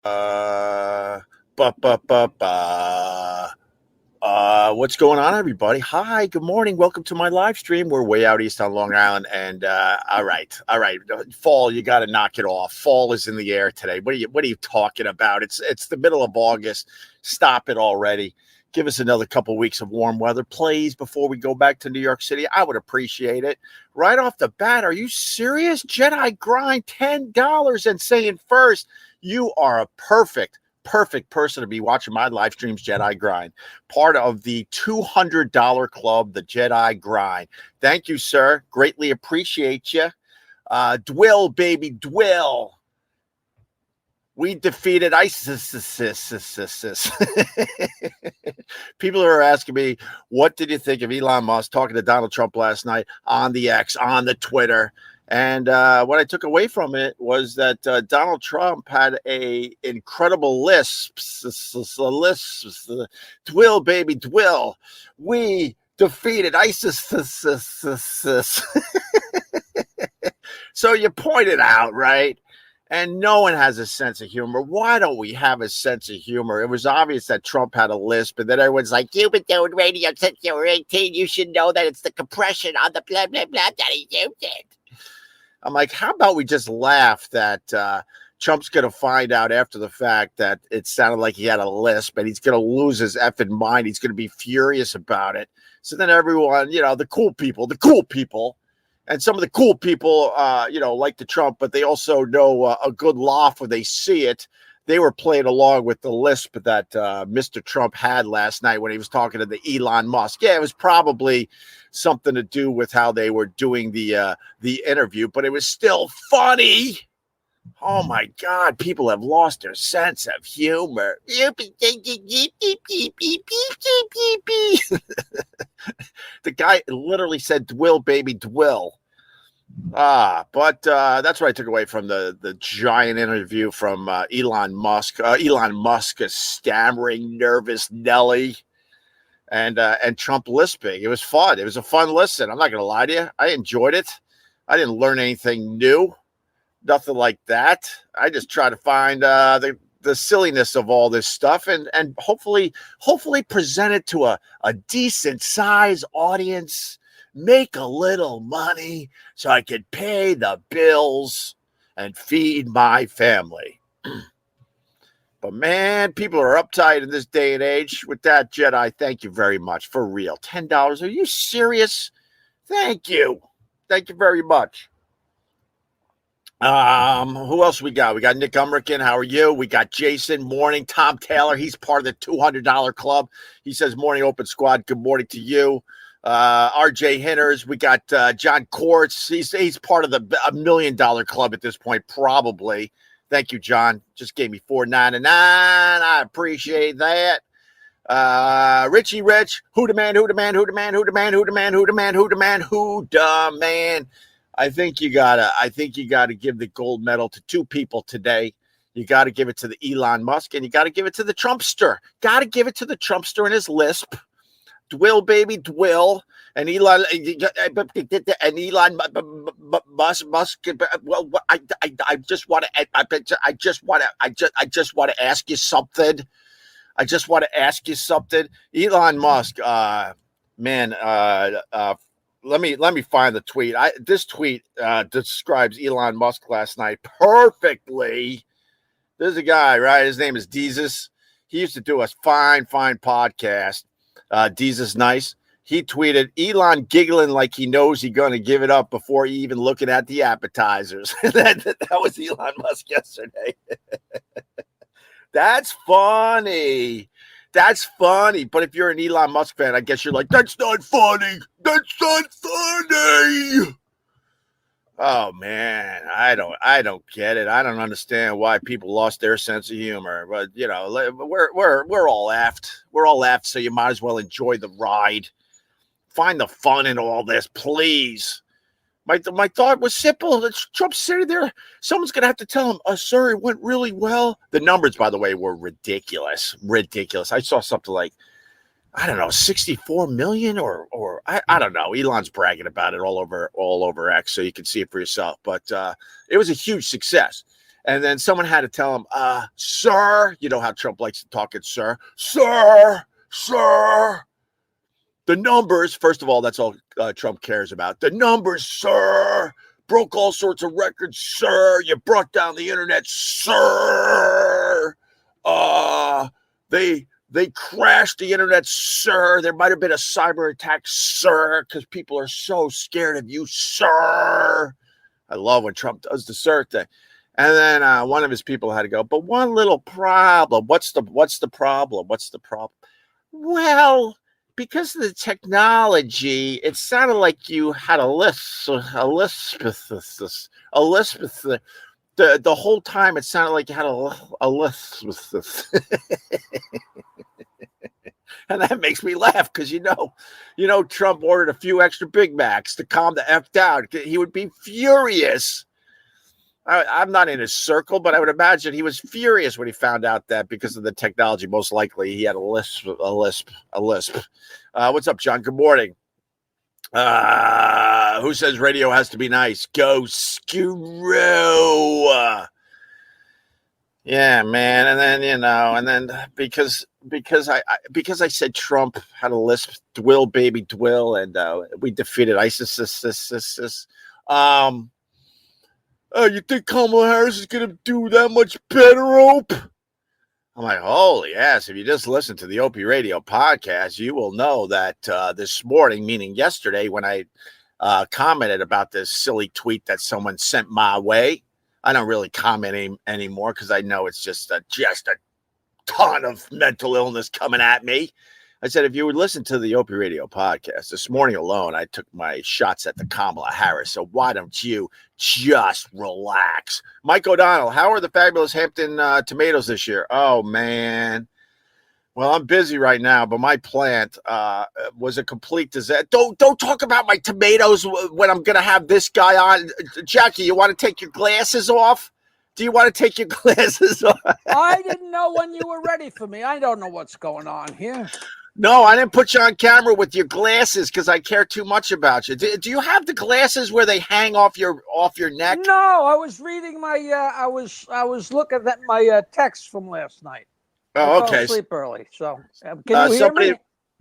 Uh, ba ba ba ba. What's going on, everybody? Hi, good morning. Welcome to my live stream. We're way out east on Long Island, and all right. Fall, you got to knock it off. Fall is in the air today. What are you talking about? It's the middle of August. Stop it already. Give us another couple weeks of warm weather, please, before we go back to New York City. I would appreciate it. Right off the bat, are you serious? Jedi Grind, $10 and saying first, you are a perfect person to be watching my live streams, Jedi Grind, part of the $200 club, the Jedi Grind. Thank you, sir. Greatly appreciate you. Dwill, baby, Dwill. We defeated ISIS. People are asking me, what did you think of Elon Musk talking to Donald Trump last night on the X, on the Twitter? And what I took away from it was that Donald Trump had a incredible lisp. Dwill, baby, Dwill. We defeated ISIS. So you pointed out, right? And no one has a sense of humor. Why don't we have a sense of humor? It was obvious that Trump had a lisp, and then everyone's like, you've been doing radio since you were 18. You should know that it's the compression on the blah, blah, blah that he used it. I'm like, how about we just laugh that Trump's going to find out after the fact that it sounded like he had a lisp, and he's going to lose his effing mind. He's going to be furious about it. So then everyone, the cool people, and some of the cool people, like the Trump, but they also know a good laugh when they see it. They were playing along with the lisp that Mr. Trump had last night when he was talking to the Elon Musk. Yeah, it was probably something to do with how they were doing the interview, but it was still funny. Oh, my God. People have lost their sense of humor. The guy literally said, Dwill, baby, Dwill. But that's what I took away from the giant interview from Elon Musk. Elon Musk, a stammering, nervous Nelly, and Trump lisping. It was fun. It was a fun listen. I'm not going to lie to you. I enjoyed it. I didn't learn anything new. Nothing like that. I just try to find the silliness of all this stuff and hopefully present it to a decent size audience, make a little money so I could pay the bills and feed my family. But man, people are uptight in this day and age. With that, Jedi, thank you very much. For real. $10. Are you serious? Thank you. Thank you very much. Who else we got? We got Nick Umrican. How are you? We got Jason. Morning. Tom Taylor. He's part of the $200 club. He says, morning, Open Squad. Good morning to you. RJ Hinners. We got John Quartz. He's part of the $1 million club at this point, probably. Thank you, John. Just gave me $4.99. I appreciate that. Richie Rich. Who the man? I think you gotta give the gold medal to two people today. You got to give it to the Elon Musk, and you got to give it to the Trumpster. Got to give it to the Trumpster and his lisp. Dwill, baby, Dwill, and Elon Musk. Well, I just want to ask you something. Elon Musk, man. Let me find the tweet. This tweet describes Elon Musk last night perfectly. There's a guy, right? His name is Deezus. He used to do a fine podcast. Deezus Nice. He tweeted, Elon giggling like he knows he's going to give it up before even looking at the appetizers. that was Elon Musk yesterday. That's funny. But if you're an Elon Musk fan, I guess you're like, that's not funny. Oh man, I don't get it. I don't understand why people lost their sense of humor. But we're all aft. We're all aft, so you might as well enjoy the ride. Find the fun in all this, please. My thought was simple. Trump's sitting there. Someone's going to have to tell him, sir, it went really well. The numbers, by the way, were ridiculous. I saw something like, I don't know, 64 million or I don't know. Elon's bragging about it all over X, so you can see it for yourself. But it was a huge success. And then someone had to tell him, sir, you know how Trump likes to talk it, sir, the numbers, first of all, that's all Trump cares about. The numbers, sir, broke all sorts of records, sir. You brought down the internet, sir. They crashed the internet, sir. There might have been a cyber attack, sir, because people are so scared of you, sir. I love when Trump does the sir thing. And then one of his people had to go, but one little problem. What's the problem? What's the problem? Well, because of the technology, it sounded like you had a lisp. The whole time it sounded like you had a lisp. And that makes me laugh because you know Trump ordered a few extra Big Macs to calm the F down. He would be furious. I'm not in his circle, but I would imagine he was furious when he found out that because of the technology, most likely he had a lisp. What's up, John? Good morning. Who says radio has to be nice? Go Screw. Yeah, man. And then because I said Trump had a lisp, Dwill, baby Dwill, and we defeated ISIS. You think Kamala Harris is going to do that much better, Ope? I'm like, holy ass. If you just listen to the Opie Radio podcast, you will know that this morning, meaning yesterday, when I commented about this silly tweet that someone sent my way, I don't really comment anymore because I know it's just a ton of mental illness coming at me. I said, if you would listen to the Opie Radio podcast this morning alone, I took my shots at the Kamala Harris. So why don't you just relax? Mike O'Donnell, how are the fabulous Hampton tomatoes this year? Oh, man. Well, I'm busy right now, but my plant was a complete disaster. Don't talk about my tomatoes when I'm going to have this guy on. Jackie, you want to take your glasses off? Do you want to take your glasses off? I didn't know when you were ready for me. I don't know what's going on here. No, I didn't put you on camera with your glasses because I care too much about you. Do you have the glasses where they hang off your neck? No, I was reading my. I was looking at my text from last night. Oh, okay. I fell asleep early, so can you hear me?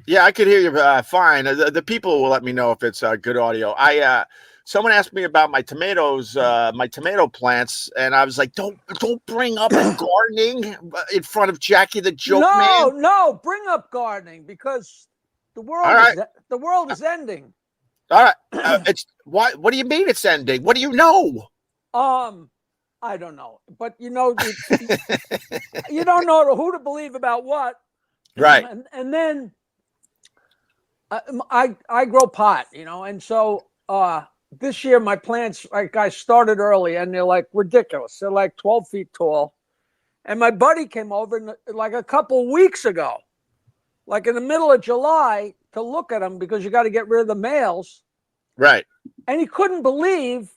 Yeah, I could hear you fine. The people will let me know if it's good audio. Someone asked me about my tomatoes, my tomato plants, and I was like, "Don't bring up gardening in front of Jackie the joke man." No, bring up gardening because the world is ending. All right, it's what do you mean it's ending? What do you know? I don't know, but you know, you don't know who to believe about what, right? And then I grow pot, and so this year my plants, like, I started early and they're like ridiculous. They're like 12 feet tall, and my buddy came over like a couple weeks ago, like in the middle of July, to look at them because you got to get rid of the males, right? And he couldn't believe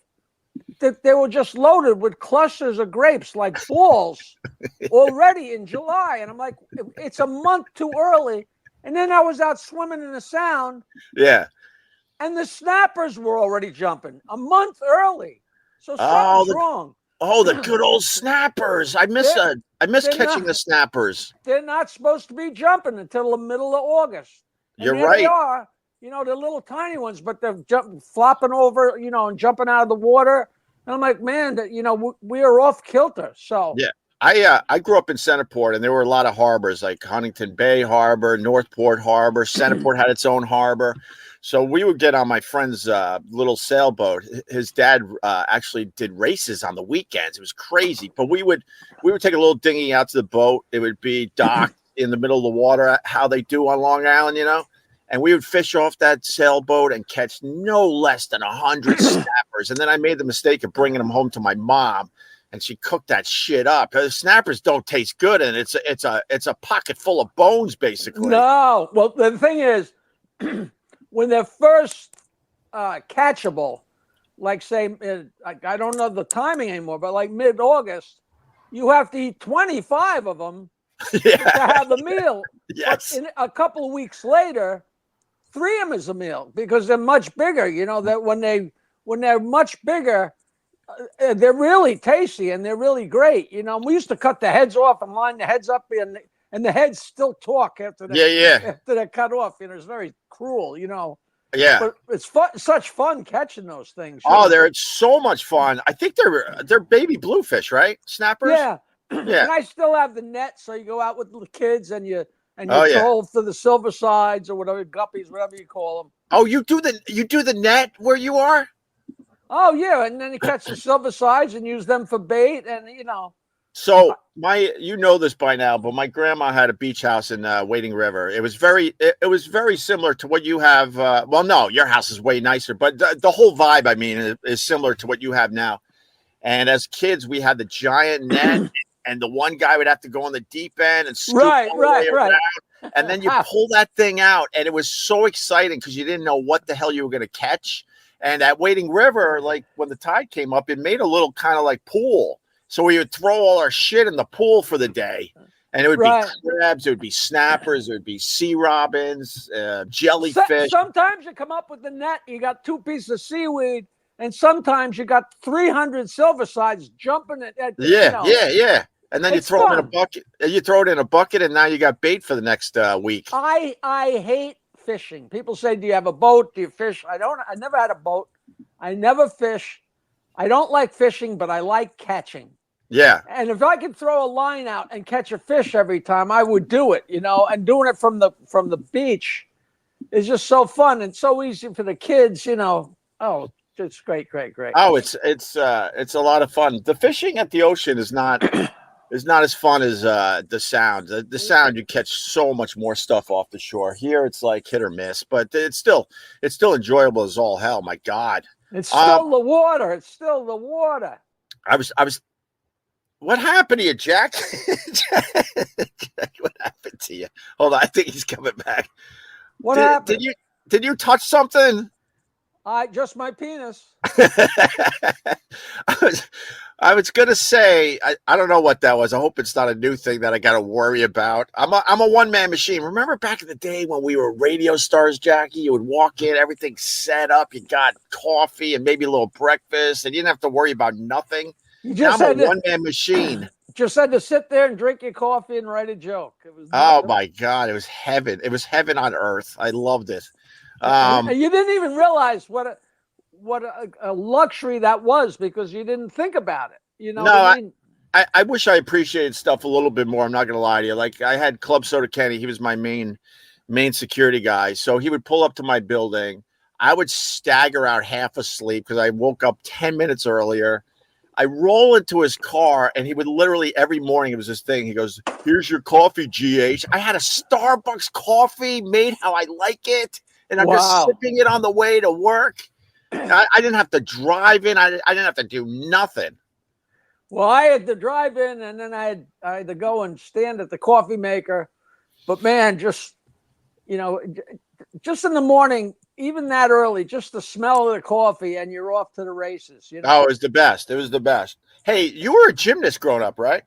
that they were just loaded with clusters of grapes like balls already in July. And I'm like, it's a month too early. And then I was out swimming in the Sound. Yeah. And the snappers were already jumping a month early. So something's wrong. Oh, the good old snappers. I miss catching the snappers. They're not supposed to be jumping until the middle of August. You're right. They are. They're little tiny ones, but they're flopping over, and jumping out of the water. And I'm like, man, we are off kilter. So yeah, I grew up in Centerport, and there were a lot of harbors like Huntington Bay Harbor, Northport Harbor. Centerport had its own harbor, so we would get on my friend's little sailboat. His dad actually did races on the weekends. It was crazy, but we would take a little dinghy out to the boat. It would be docked in the middle of the water, how they do on Long Island, And we would fish off that sailboat and catch no less than 100 snappers. And then I made the mistake of bringing them home to my mom, and she cooked that shit up. The snappers don't taste good, and it's a pocket full of bones, basically. No, well, the thing is, when they're first catchable, like say, I don't know the timing anymore, but like mid-August, you have to eat 25 of them to have the meal. Yes. But a couple of weeks later, 3 of them is a meal because they're much bigger. That when they're much bigger, they're really tasty and they're really great. We used to cut the heads off and line the heads up, and the heads still talk after they're cut off. It's very cruel. Yeah. But it's fun, such fun catching those things. Oh, they're so much fun. I think they're baby bluefish, right? Snappers. Yeah. Yeah. And I still have the net, so you go out with the kids and you Oh, troll for the silver sides or whatever, guppies, whatever you call them. Oh, you do the net where you are? Oh yeah, and then you catch the silver sides and use them for bait, and So you know this by now, but my grandma had a beach house in Wading River. It was very similar to what you have. Well, no, your house is way nicer, but the whole vibe, I mean, is similar to what you have now. And as kids, we had the giant net, and the one guy would have to go on the deep end and scoop all the way around. And then you pull that thing out, and it was so exciting because you didn't know what the hell you were going to catch. And at Wading River, like when the tide came up, it made a little kind of like pool. So we would throw all our shit in the pool for the day, and it would be crabs, it would be snappers, it would be sea robins, jellyfish. Sometimes you come up with the net, you got 2 pieces of seaweed, and sometimes you got 300 silver sides jumping at yeah. And then you throw it in a bucket. You throw it in a bucket, and now you got bait for the next week. I hate fishing. People say, "Do you have a boat? Do you fish?" I don't. I never had a boat. I never fish. I don't like fishing, but I like catching. Yeah. And if I could throw a line out and catch a fish every time, I would do it, and doing it from the beach is just so fun and so easy for the kids, Oh, it's great. Oh, it's a lot of fun. The fishing at the ocean is not as fun as the sound. The sound, you catch so much more stuff off the shore. Here it's like hit or miss, but it's still enjoyable as all hell. My God. It's still the water. It's still the water. I was What happened to you, Jack? Jack, what happened to you? Hold on, I think he's coming back. What happened? Did you touch something? Just my penis. I was gonna say I don't know what that was. I hope it's not a new thing that I got to worry about. I'm a one-man machine. Remember back in the day when we were radio stars, Jackie? You would walk in, everything set up. You got coffee and maybe a little breakfast, and you didn't have to worry about nothing. I'm a one-man machine. Just had to sit there and drink your coffee and write a joke. Oh my God, it was heaven. It was heaven on earth. I loved it. You didn't even realize what a luxury that was because you didn't think about it. No, I wish I appreciated stuff a little bit more. I'm not gonna lie to you. Like I had Club Soda Kenny. He was my main security guy. So he would pull up to my building. I would stagger out half asleep because I woke up 10 minutes earlier. I roll into his car, and he would literally every morning, it was this thing. He goes, "Here's your coffee, GH." I had a Starbucks coffee made how I like it, and I'm just sipping it on the way to work. I didn't have to drive in. I didn't have to do nothing. Well, I had to drive in, and then I had to go and stand at the coffee maker. But man, just in the morning, even that early, just the smell of the coffee, and you're off to the races. Oh, it was the best. It was the best. Hey, you were a gymnast growing up, right?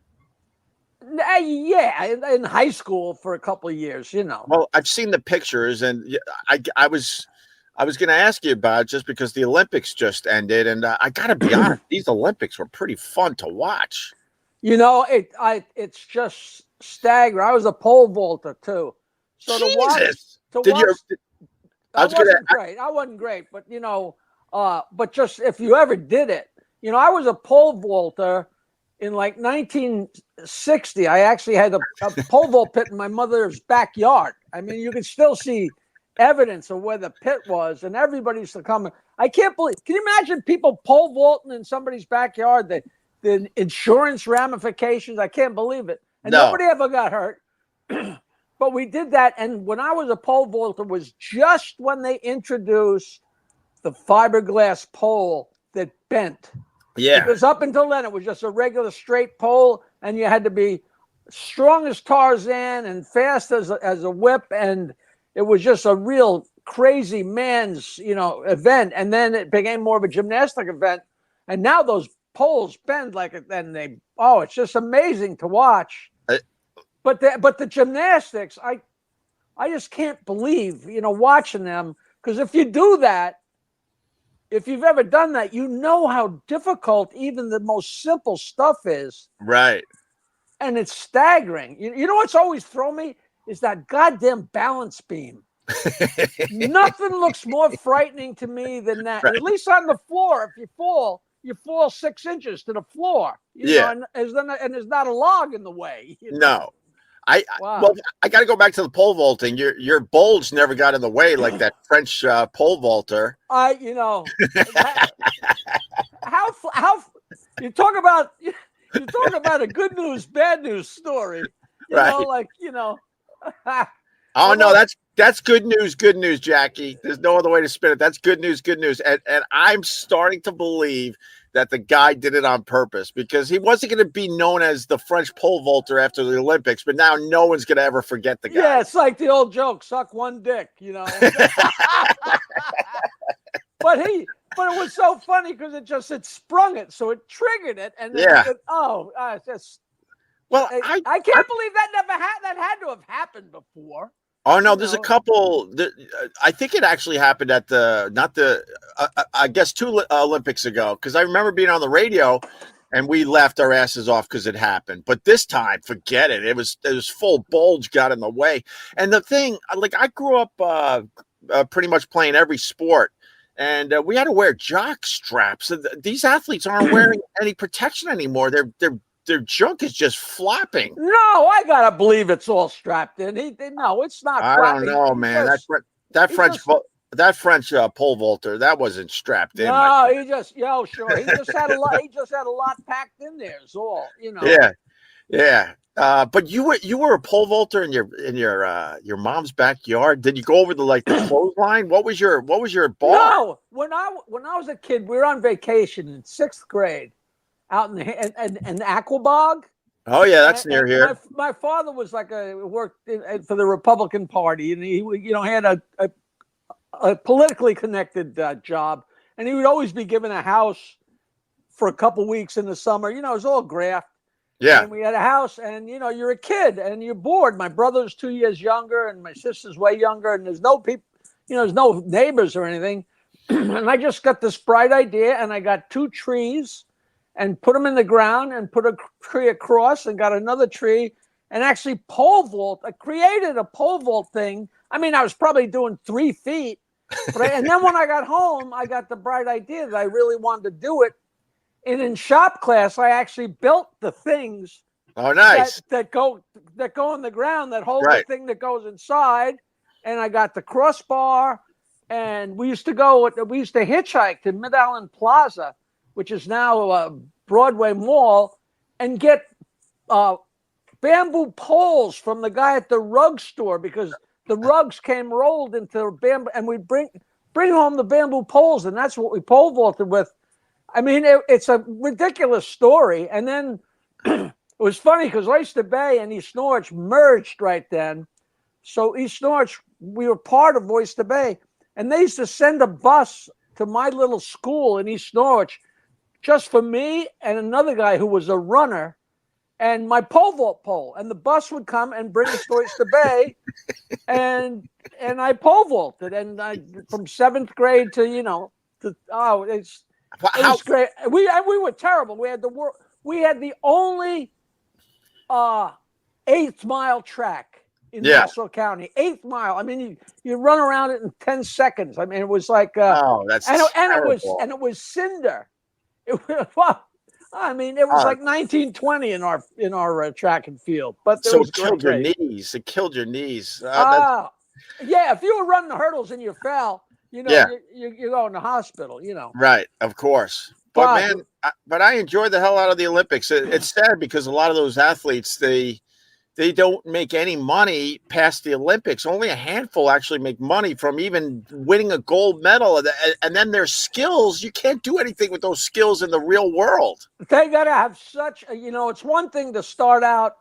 Yeah, in high school for a couple of years, Well, I've seen the pictures, and I was going to ask you about it just because the Olympics just ended, and I got to be honest, these Olympics were pretty fun to watch. It's just staggering. I was a pole vaulter too, so Jesus. I wasn't great, but but just if you ever did it, I was a pole vaulter in like 1960. I actually had a pole vault pit in my mother's backyard. I mean, you can still see evidence of where the pit was, and everybody used to come. I can't believe. Can you imagine people pole vaulting in somebody's backyard? The insurance ramifications. I can't believe it. And nobody ever got hurt. But we did that, and when I was a pole vaulter was just when they introduced the fiberglass pole that bent. Yeah. Because up until then, it was just a regular straight pole, and you had to be strong as Tarzan and fast as a whip, and it was just a real crazy man's, event. And then it became more of a gymnastic event, and now those poles bend like it. Then it's just amazing to watch. But the gymnastics, I just can't believe, watching them, because if you do that, if you've ever done that, you know how difficult even the most simple stuff is. Right. And it's staggering. You know what's always thrown me is that goddamn balance beam. Nothing looks more frightening to me than that. Right. At least on the floor, if you fall 6 inches to the floor. You know, and there's not a log in the way. You know? No. Wow. Well, I got to go back to the pole vaulting. Your bulge never got in the way like that French pole vaulter. You know, how you talk about a good news, bad news story. You Right. know, like, you know. Oh no, that's good news. Good news, Jackie. There's no other way to spin it. That's good news. Good news. And I'm starting to believe that the guy did it on purpose, because he wasn't going to be known as the French pole vaulter after the Olympics, but now no one's going to ever forget the guy. Yeah, it's like the old joke, suck one dick, you know. But it was so funny because it sprung it, so it triggered it, and then it's just. Well, I can't believe that had to have happened before. Oh no, there's a couple. I think it actually happened at I guess 2 Olympics ago, because I remember being on the radio, and we laughed our asses off because it happened. But this time, forget it. It was full bulge got in the way. And the thing, like, I grew up pretty much playing every sport, and we had to wear jock straps. These athletes aren't wearing any protection anymore. Their junk is just flopping. No, I gotta believe it's all strapped in. No, it's not. I don't know, man. That French pole vaulter, that wasn't strapped in. No, he just had a lot. He just had a lot packed in there. Is all, you know. Yeah. But you were a pole vaulter in your mom's backyard. Did you go over the clothesline? What was your bar? No, when I was a kid, we were on vacation in 6th grade. Out in the Aquabog. Oh yeah, that's near here. My father was worked for the Republican Party, and he had a politically connected job, and he would always be given a house for a couple weeks in the summer. You know, it was all graft. Yeah. And we had a house, and you're a kid and you're bored. My brother's 2 years younger, and my sister's way younger, and there's no people, there's no neighbors or anything. And I just got this bright idea, and I got 2 trees. And put them in the ground and put a tree across and got another tree and actually pole vault. I created a pole vault thing. I mean, I was probably doing 3 feet. And then when I got home, I got the bright idea that I really wanted to do it. And in shop class, I actually built the things. Oh, nice. That go in the ground, that hold the thing that goes inside. And I got the crossbar. And we used to hitchhike to Mid-Island Plaza, which is now a Broadway Mall, and get bamboo poles from the guy at the rug store, because the rugs came rolled into bamboo, and we'd bring home the bamboo poles, and that's what we pole vaulted with. I mean, it's a ridiculous story. And then it was funny because Oyster Bay and East Norwich merged right then. So East Norwich, we were part of Oyster Bay, and they used to send a bus to my little school in East Norwich just for me and another guy who was a runner and my pole vault pole. And the bus would come and bring us to Oyster Bay, and I pole vaulted. And from 7th grade to, it was great. We were terrible. We had the only 8th mile track in Nassau County. 8th mile. I mean, you run around it in 10 seconds. I mean, it was like that's terrible. And it was cinder. It was like 1920 in our track and field. But so it killed your knees. It killed your knees. Yeah. If you were running the hurdles and you fell, you're going to hospital. Right, of course. But man, I enjoyed the hell out of the Olympics. It's sad because a lot of those athletes, they don't make any money past the Olympics. Only a handful actually make money from even winning a gold medal. And then their skills, you can't do anything with those skills in the real world. They got to have it's one thing to start out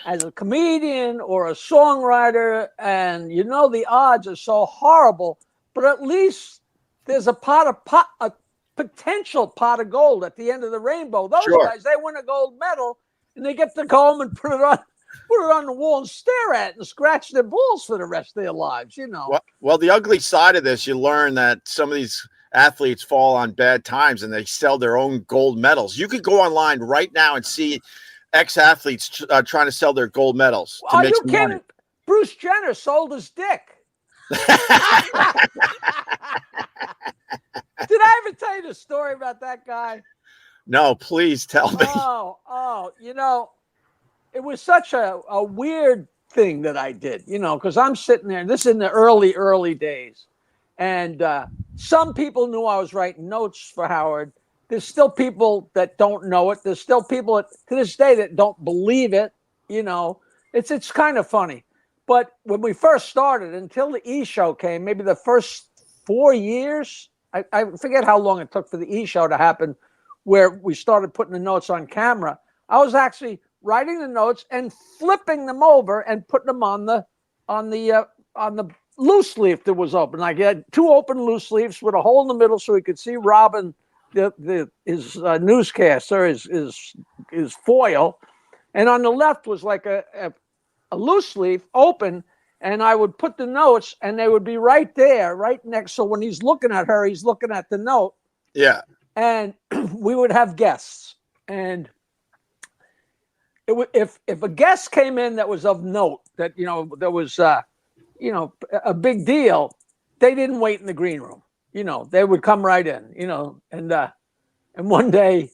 as a comedian or a songwriter, and the odds are so horrible, but at least there's a potential pot of gold at the end of the rainbow. Those guys, they win a gold medal and they get to go home and put it on the wall and stare at it and scratch their balls for the rest of their lives, Well, the ugly side of this, you learn that some of these athletes fall on bad times and they sell their own gold medals. You could go online right now and see ex-athletes trying to sell their gold medals to Are make you some kidding? money. Bruce Jenner sold his dick. Did I ever tell you the story about that guy? No, please tell me. Oh, it was such a weird thing that I did, because I'm sitting there, and this is in the early days. And some people knew I was writing notes for Howard. There's still people that don't know it. There's still people to this day that don't believe it. It's kind of funny. But when we first started, until the E Show came, maybe the first 4 years, I forget how long it took for the E Show to happen, where we started putting the notes on camera. I was actually writing the notes and flipping them over and putting them on the loose leaf that was open. Like, he had 2 open loose leaves with a hole in the middle so he could see Robin, his newscaster, his foil, and on the left was like a loose leaf open, and I would put the notes, and they would be right there, right next. So when he's looking at her, he's looking at the note. Yeah. And we would have guests, and if a guest came in that was of note, that there was a big deal, they didn't wait in the green room. They would come right in. And one day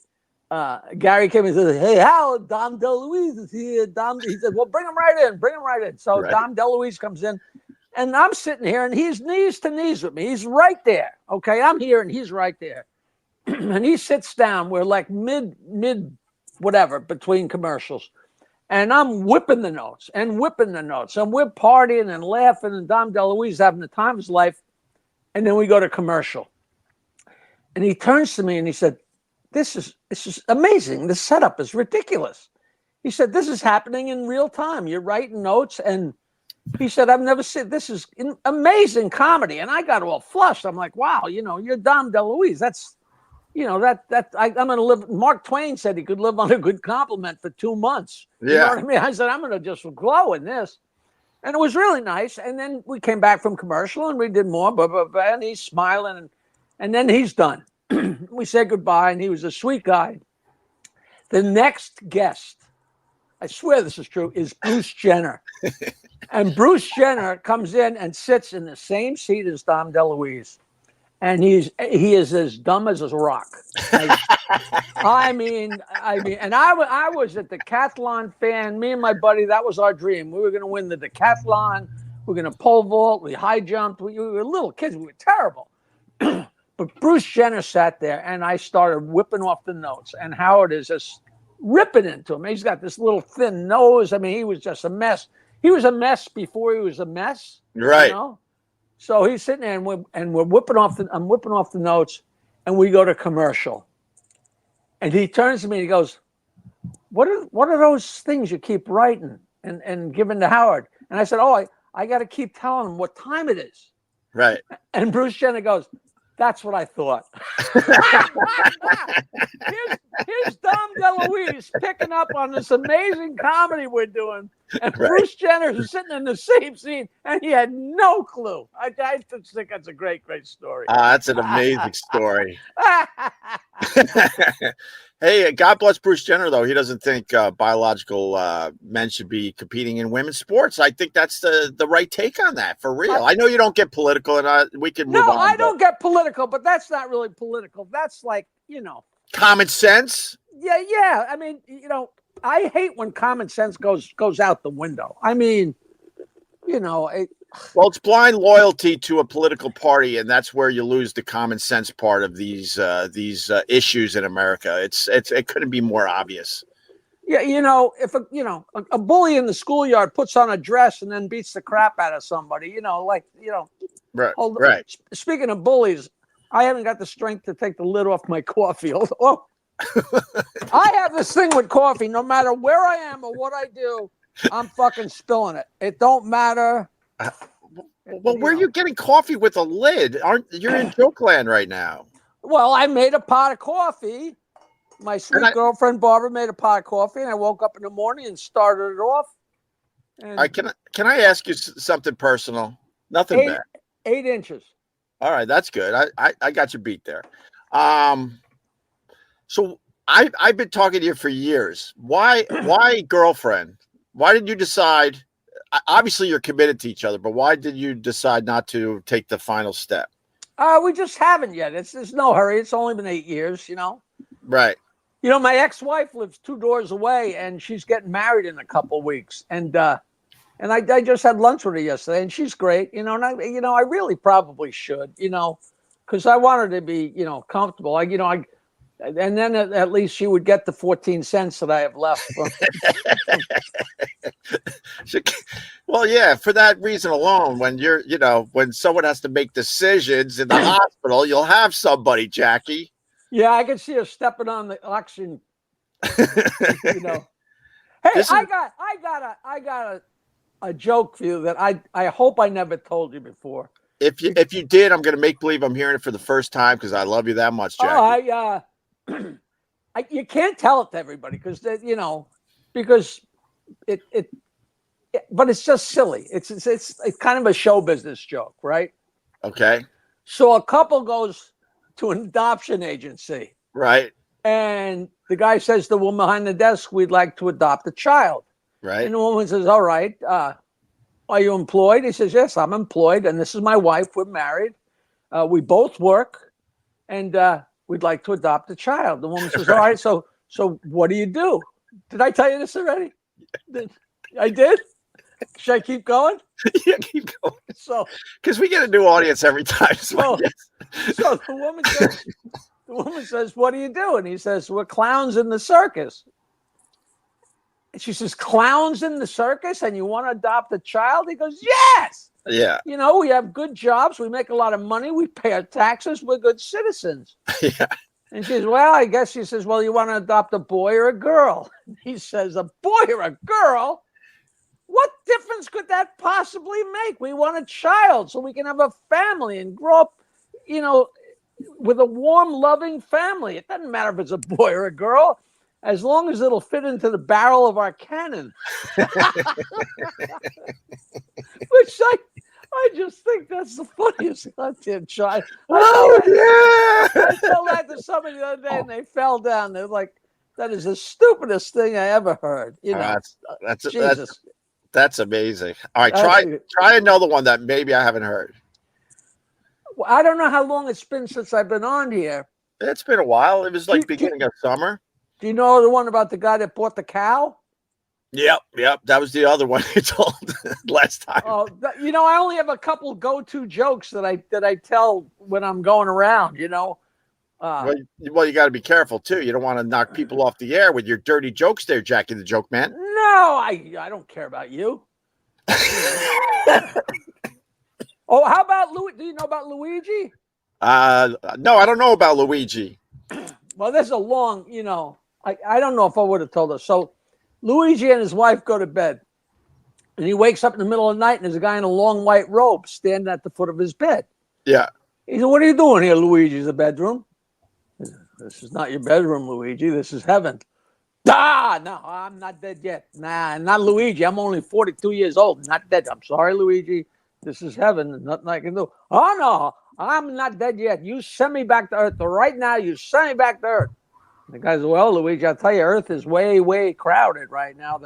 Gary came and said, "Hey, Howard, Dom DeLuise is here." He said, "Well, bring him right in." So right. Dom DeLuise comes in, and I'm sitting here, and he's knees to knees with me. He's right there. Okay, I'm here, and he's right there. And he sits down. We're like mid whatever between commercials, and I'm whipping the notes, and we're partying and laughing, and Dom DeLuise having the time of his life. And then we go to commercial, and he turns to me and he said, This is amazing. The setup is ridiculous." He said, "This is happening in real time. You're writing notes." And he said, "I've never seen this. Is amazing comedy." And I got all flushed. I'm like, "Wow, you're Dom DeLuise. That's, I'm going to live." Mark Twain said he could live on a good compliment for 2 months. Yeah. You know what I mean? I said, "I'm going to just glow in this." And it was really nice. And then we came back from commercial and we did more, and he's smiling, and then he's done. We said goodbye, and he was a sweet guy. The next guest, I swear this is true, is Bruce Jenner. And Bruce Jenner comes in and sits in the same seat as Dom DeLuise. And he is as dumb as a rock. I mean, and I was a decathlon fan. Me and my buddy, that was our dream. We were going to win the decathlon. We were going to pole vault. We high jumped. We were little kids. We were terrible. But Bruce Jenner sat there, and I started whipping off the notes. And Howard is just ripping into him. He's got this little thin nose. I mean, he was just a mess. He was a mess before he was a mess. Right. So he's sitting there, and we're whipping off I'm whipping off the notes, and we go to commercial. And he turns to me and he goes, What are those things you keep writing and giving to Howard? And I said, "Oh, I got to keep telling him what time it is." Right. And Bruce Jenner goes, "That's what I thought." Here's Dom DeLuise picking up on this amazing comedy we're doing. And right. Bruce Jenner is sitting in the same seat, and he had no clue. I just think that's a great story. That's an amazing story. Hey, God bless Bruce Jenner, though. He doesn't think biological men should be competing in women's sports. I think that's the right take on that, for real. I know you don't get political, and we can move on. No, I don't get political, but that's not really political. That's like, common sense. Yeah. I mean, I hate when common sense goes out the window. I mean, well, it's blind loyalty to a political party, and that's where you lose the common sense part of these issues in America. It couldn't be more obvious. Yeah, if a bully in the schoolyard puts on a dress and then beats the crap out of somebody, Right. Speaking of bullies, I haven't got the strength to take the lid off my coffee. Oh, I have this thing with coffee. No matter where I am or what I do, I'm fucking spilling it. It don't matter. Well, where are you getting coffee with a lid? You're in joke land right now? Well, I made a pot of coffee. My sweet girlfriend Barbara made a pot of coffee, and I woke up in the morning and started it off. And can I ask you something personal? Nothing bad. 8 inches. All right, that's good. I got you beat there. Um, so I've been talking to you for years. Why girlfriend? Why did you decide? Obviously, you're committed to each other, but why did you decide not to take the final step? We just haven't yet. There's no hurry. It's only been 8 years, Right. My ex-wife lives 2 doors away, and she's getting married in a couple weeks. And I just had lunch with her yesterday, and she's great, And I really probably should, because I want her to be, comfortable. And then at least she would get the 14 cents that I have left from. Well, yeah, for that reason alone, when someone has to make decisions in the hospital, you'll have somebody, Jackie. Yeah, I can see her stepping on the oxygen. Hey, I got a joke for you that I hope I never told you before. If you did, I'm going to make believe I'm hearing it for the first time because I love you that much, Jackie. You can't tell it to everybody because but it's just silly. It's kind of a show business joke, right? Okay. So a couple goes to an adoption agency, right? And the guy says to the woman behind the desk, "We'd like to adopt a child." Right. And the woman says, "All right. Are you employed?" He says, "Yes, I'm employed, and this is my wife. We're married. We both work, and we'd like to adopt a child." The woman says, "All right. So what do you do?" Did I tell you this already? I did. Should I keep going? Yeah, keep going. So, because we get a new audience every time. So the woman says, "What do you do?" And he says, "We're clowns in the circus." And she says, "Clowns in the circus, and you want to adopt a child?" He goes, "Yes." Yeah. We have good jobs. We make a lot of money. We pay our taxes. We're good citizens. Yeah. And she says, "Well, I guess," she says, "well, you want to adopt a boy or a girl?" He says, "A boy or a girl? What difference could that possibly make? We want a child so we can have a family and grow up, with a warm, loving family. It doesn't matter if it's a boy or a girl, as long as it'll fit into the barrel of our cannon." Which I just think that's the funniest goddamn child. I told that to somebody the other day, and they fell down. They're like, "That is the stupidest thing I ever heard." That's Jesus. That's amazing. All right, try another one that maybe I haven't heard. Well, I don't know how long it's been since I've been on here. It's been a while. It was like beginning of summer. Do you know the one about the guy that bought the cow? Yep. That was the other one you told last time. Oh, I only have a couple go-to jokes that I tell when I'm going around. Well, you got to be careful too. You don't want to knock people off the air with your dirty jokes, there, Jackie the Joke Man. No, I don't care about you. Oh, how about Luigi? Do you know about Luigi? No, I don't know about Luigi. Well, there's a long, I don't know if I would have told us. So Luigi and his wife go to bed, and he wakes up in the middle of the night, and there's a guy in a long white robe standing at the foot of his bed. Yeah. He said, "What are you doing here, Luigi? The bedroom?" "This is not your bedroom, Luigi. This is heaven." No, I'm not dead yet. Nah, not Luigi. I'm only 42 years old. Not dead. I'm sorry, Luigi. This is heaven. There's nothing I can do. "Oh, no, I'm not dead yet. You send me back to Earth. Right now, you send me back to Earth." The guy says, "Well, Luigi, I'll tell you, Earth is way, way crowded right now.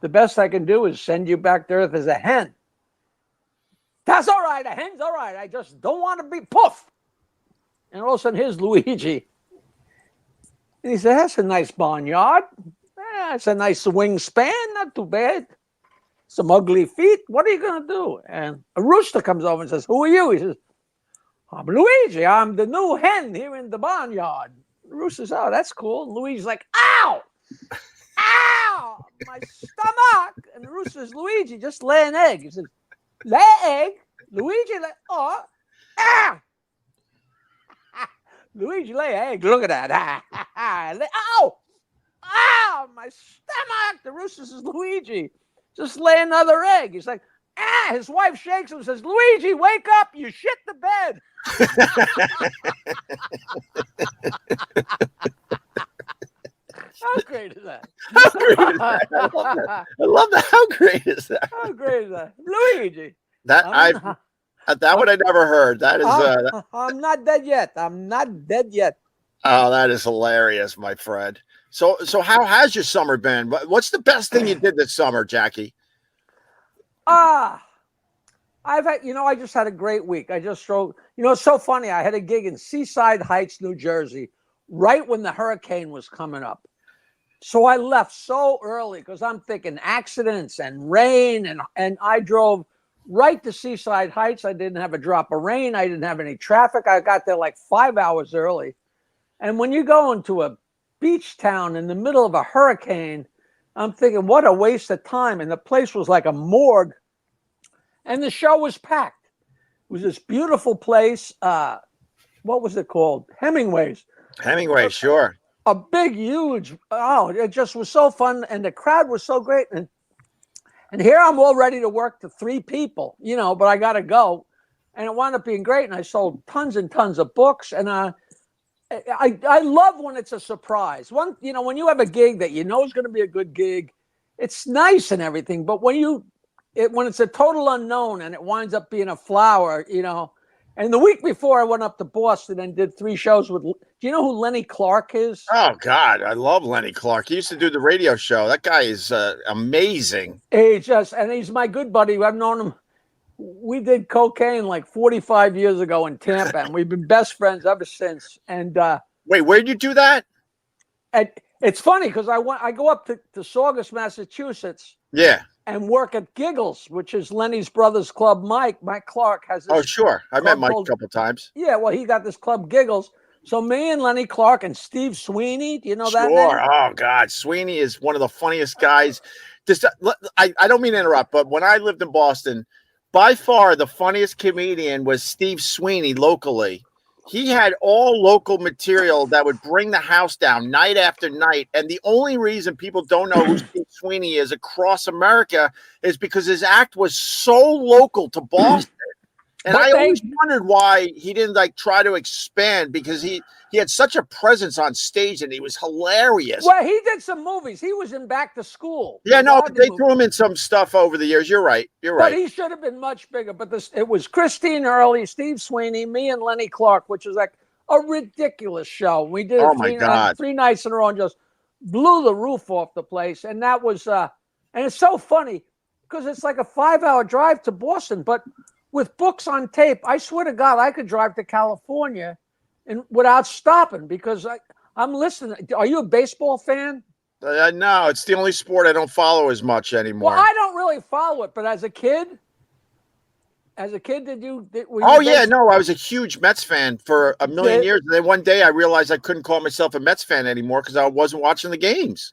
The best I can do is send you back to Earth as a hen." "That's all right. A hen's all right. I just don't want to be poof." And all of a sudden, here's Luigi. And he said, "That's a nice barnyard. That's a nice wingspan. Not too bad. Some ugly feet. What are you going to do?" And a rooster comes over and says, "Who are you?" He says, "I'm Luigi. I'm the new hen here in the barnyard." The rooster says, "Oh, that's cool." And Luigi's like, "Ow! Ow! My stomach!" And the rooster says, "Luigi, just lay an egg." He says, "Lay an egg?" Luigi, "Oh, ah!" Luigi, lay an egg. Look at that. Ow! Ow! My stomach! The rooster says, "Luigi, just lay another egg." He's like, "Ah!" His wife shakes him and says, "Luigi, wake up. You shit the bed." How great is that? How great is that? I love that. How great is that? How great is that? Luigi. That That one I never heard. That is I'm not dead yet. I'm not dead yet. oh, that is hilarious, my friend. So how has your summer been? What's the best thing you did this summer, Jackie? Ah, I just had a great week. I just drove, it's so funny. I had a gig in Seaside Heights, New Jersey, right when the hurricane was coming up. So I left so early because I'm thinking accidents and rain, and I drove right to Seaside Heights. I didn't have a drop of rain. I didn't have any traffic. I got there like 5 hours early. And when you go into a beach town in the middle of a hurricane, I'm thinking, what a waste of time. And the place was like a morgue. And the show was packed. It was this beautiful place. What was it called? Hemingway's. Hemingway, sure. A big, huge, it just was so fun. And the crowd was so great. And here I'm all ready to work to 3 people, but I got to go. And it wound up being great. And I sold tons and tons of books. And I love when it's a surprise. When you have a gig that is going to be a good gig, it's nice and everything. But when it's a total unknown and it winds up being a flower, And the week before, I went up to Boston and did 3 shows with. Do you know who Lenny Clark is? Oh God, I love Lenny Clark. He used to do the radio show. That guy is amazing. He's my good buddy. I've known him. We did cocaine like 45 years ago in Tampa, and we've been best friends ever since. And wait, where did you do that? It's funny because I go up to Saugus, Massachusetts. Yeah. And work at Giggles, which is Lenny's brother's club. Mike Clark has this. Oh, sure. I met Mike a couple times. Yeah, well, he got this club Giggles. So me and Lenny Clark and Steve Sweeney, do you know that name? Sure. Oh, God. Sweeney is one of the funniest guys. I don't mean to interrupt, but when I lived in Boston, by far the funniest comedian was Steve Sweeney locally. He had all local material that would bring the house down night after night. And the only reason people don't know who Steve Sweeney is across America is because his act was so local to Boston. And I always wondered why he didn't try to expand, because he had such a presence on stage and he was hilarious. Well, he did some movies. He was in Back to School. Yeah, no, but they threw him in some stuff over the years. You're right. But he should have been much bigger. But it was Christine Early, Steve Sweeney, me, and Lenny Clark, which was like a ridiculous show. We did it 3 nights in a row and just blew the roof off the place. And that was, and it's so funny because it's like a 5-hour drive to Boston, but with books on tape, I swear to God, I could drive to California and without stopping because I'm listening. Are you a baseball fan? No, it's the only sport I don't follow as much anymore. Well, I don't really follow it, but as a kid, did you? No, I was a huge Mets fan for a million years. And then one day I realized I couldn't call myself a Mets fan anymore because I wasn't watching the games.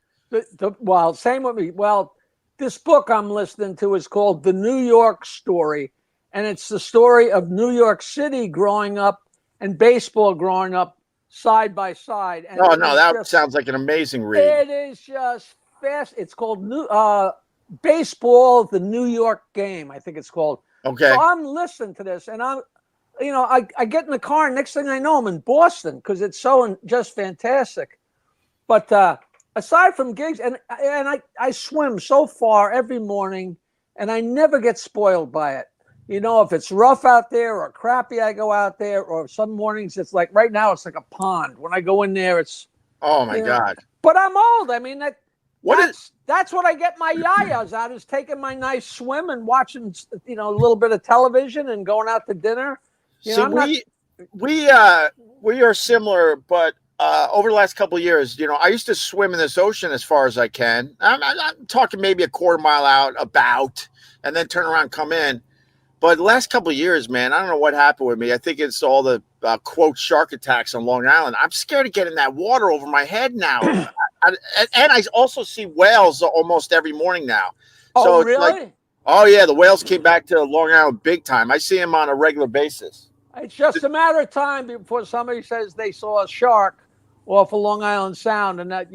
Well, same with me. Well, this book I'm listening to is called The New York Story. And it's the story of New York City growing up and baseball growing up side by side. And that sounds like an amazing read. It is just fast. It's called Baseball, the New York Game, I think it's called. Okay. So I'm listening to this, and I get in the car, and next thing I know, I'm in Boston because it's so just fantastic. But aside from gigs, and I swim so far every morning, and I never get spoiled by it. If it's rough out there or crappy, I go out there, or some mornings it's like right now it's like a pond. When I go in there, it's oh my God. But I'm old. I mean that's what I get my yayas out, is taking my nice swim and watching a little bit of television and going out to dinner. We are similar, but over the last couple of years, I used to swim in this ocean as far as I can. I'm talking maybe a quarter mile out and then turn around, come in. But the last couple of years, man, I don't know what happened with me. I think it's all the, quote, shark attacks on Long Island. I'm scared of getting that water over my head now. And I also see whales almost every morning now. Oh, so really? The whales came back to Long Island big time. I see them on a regular basis. It's just a matter of time before somebody says they saw a shark off of Long Island Sound, and that,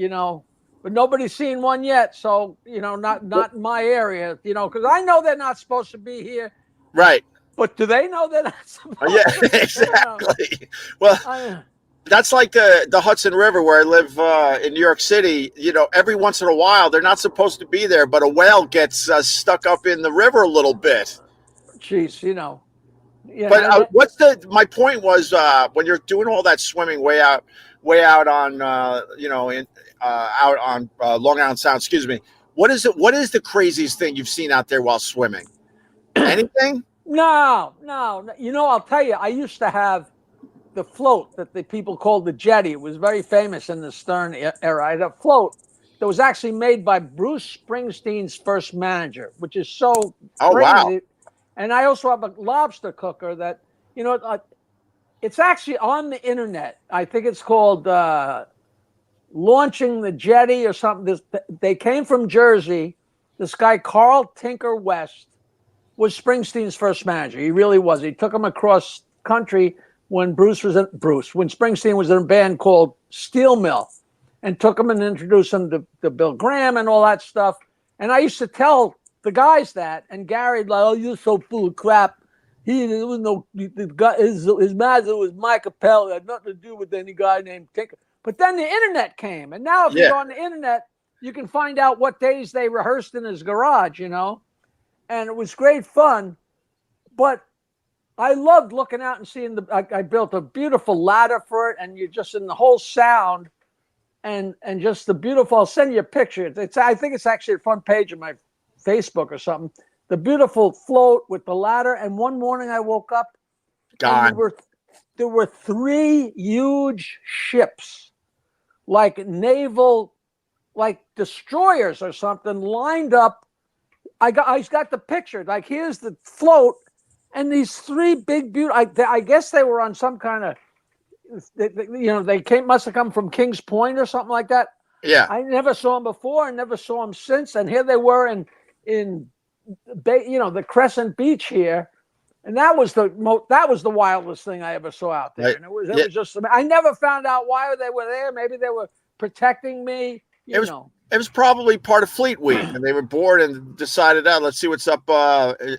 but nobody's seen one yet. So, not in my area, because I know they're not supposed to be here. Right. But do they know that? Exactly. Well, that's like the Hudson River where I live in New York City. Every once in a while, they're not supposed to be there, but a whale gets stuck up in the river a little bit. Jeez, You But know, my point was when you're doing all that swimming way out on out on Long Island Sound. Excuse me. What is it? What is the craziest thing you've seen out there while swimming? Anything? no. You know, I'll tell you, I used to have the float that the people called the jetty. It was very famous in the Stern era. I had a float that was actually made by Bruce Springsteen's first manager, which is so Oh wow! crazy. And I also have a lobster cooker that, you know, it's actually on the internet. I think it's called Launching the Jetty or something. They came from Jersey. This guy, Carl Tinker West, was Springsteen's first manager. He really was. He took him across country when when Springsteen was in a band called Steel Mill, and took him and introduced him to Bill Graham and all that stuff. And I used to tell the guys that, and Gary like, "Oh, you're so full of crap." There was no his manager was Mike Appel. It had nothing to do with any guy named Tinker. But then the internet came, and now if you Yeah. go on the internet, you can find out what days they rehearsed in his garage. You know, and it was great fun. But I loved looking out and seeing I built a beautiful ladder for it, and you're just in the whole sound, and just the beautiful. I'll send you a picture. I think it's actually the front page of my Facebook or something. The beautiful float with the ladder. And one morning I woke up, and Gone. there were 3 huge ships, like naval, like destroyers or something, lined up. I got the picture. Like, here's the float, and these 3 big, beautiful. I guess they were on some kind of, must have come from Kings Point or something like that. Yeah. I never saw them before and never saw them since. And here they were in the Crescent Beach here, and that was the wildest thing I ever saw out there. Right. And it was just, I never found out why they were there. Maybe they were protecting me. It was probably part of Fleet Week, and they were bored and decided, let's see what's up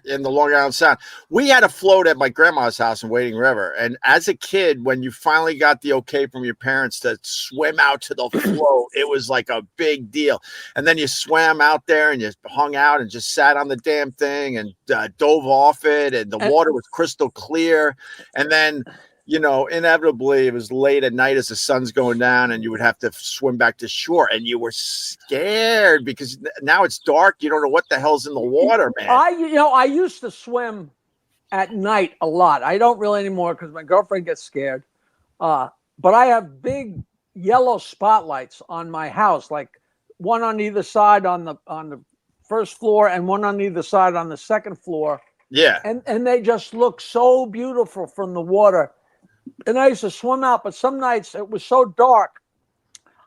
in the Long Island Sound. We had a float at my grandma's house in Wading River, and as a kid, when you finally got the okay from your parents to swim out to the float, it was like a big deal. And then you swam out there, and you hung out and just sat on the damn thing and dove off it, and the water was crystal clear. And then, inevitably it was late at night as the sun's going down, and you would have to swim back to shore, and you were scared because now it's dark. You don't know what the hell's in the water, man. I used to swim at night a lot. I don't really anymore because my girlfriend gets scared. But I have big yellow spotlights on my house, like one on either side on the first floor and one on either side on the second floor. Yeah. And they just look so beautiful from the water. And I used to swim out, but some nights it was so dark,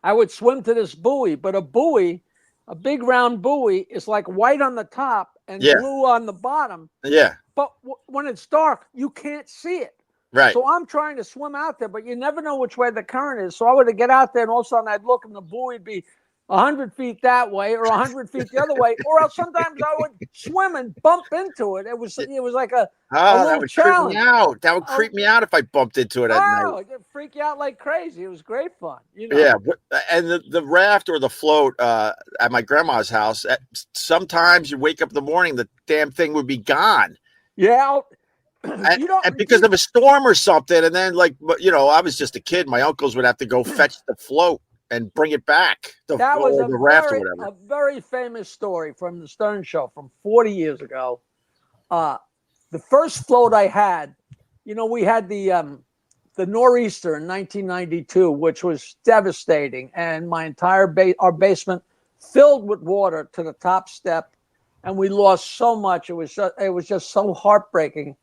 I would swim to this buoy. But a big round buoy, is like white on the top and blue on the bottom. Yeah. But when it's dark, you can't see it. Right. So I'm trying to swim out there, but you never know which way the current is. So I would get out there, and all of a sudden I'd look, and the buoy would be 100 feet that way or 100 feet the other way, or else sometimes I would swim and bump into it. It was like a that would challenge. Creep me out. That would creep me out if I bumped into it at night. It would freak you out like crazy. It was great fun. Yeah, and the raft or the float at my grandma's house, sometimes you wake up in the morning, the damn thing would be gone. Yeah. And because of a storm or something, and then I was just a kid. My uncles would have to go fetch the float and bring it back. That was the raft or whatever. A very famous story from the Stern Show from 40 years ago. The first float I had, we had the nor'easter in 1992, which was devastating, and my entire our basement filled with water to the top step, and we lost so much. It was just so heartbreaking.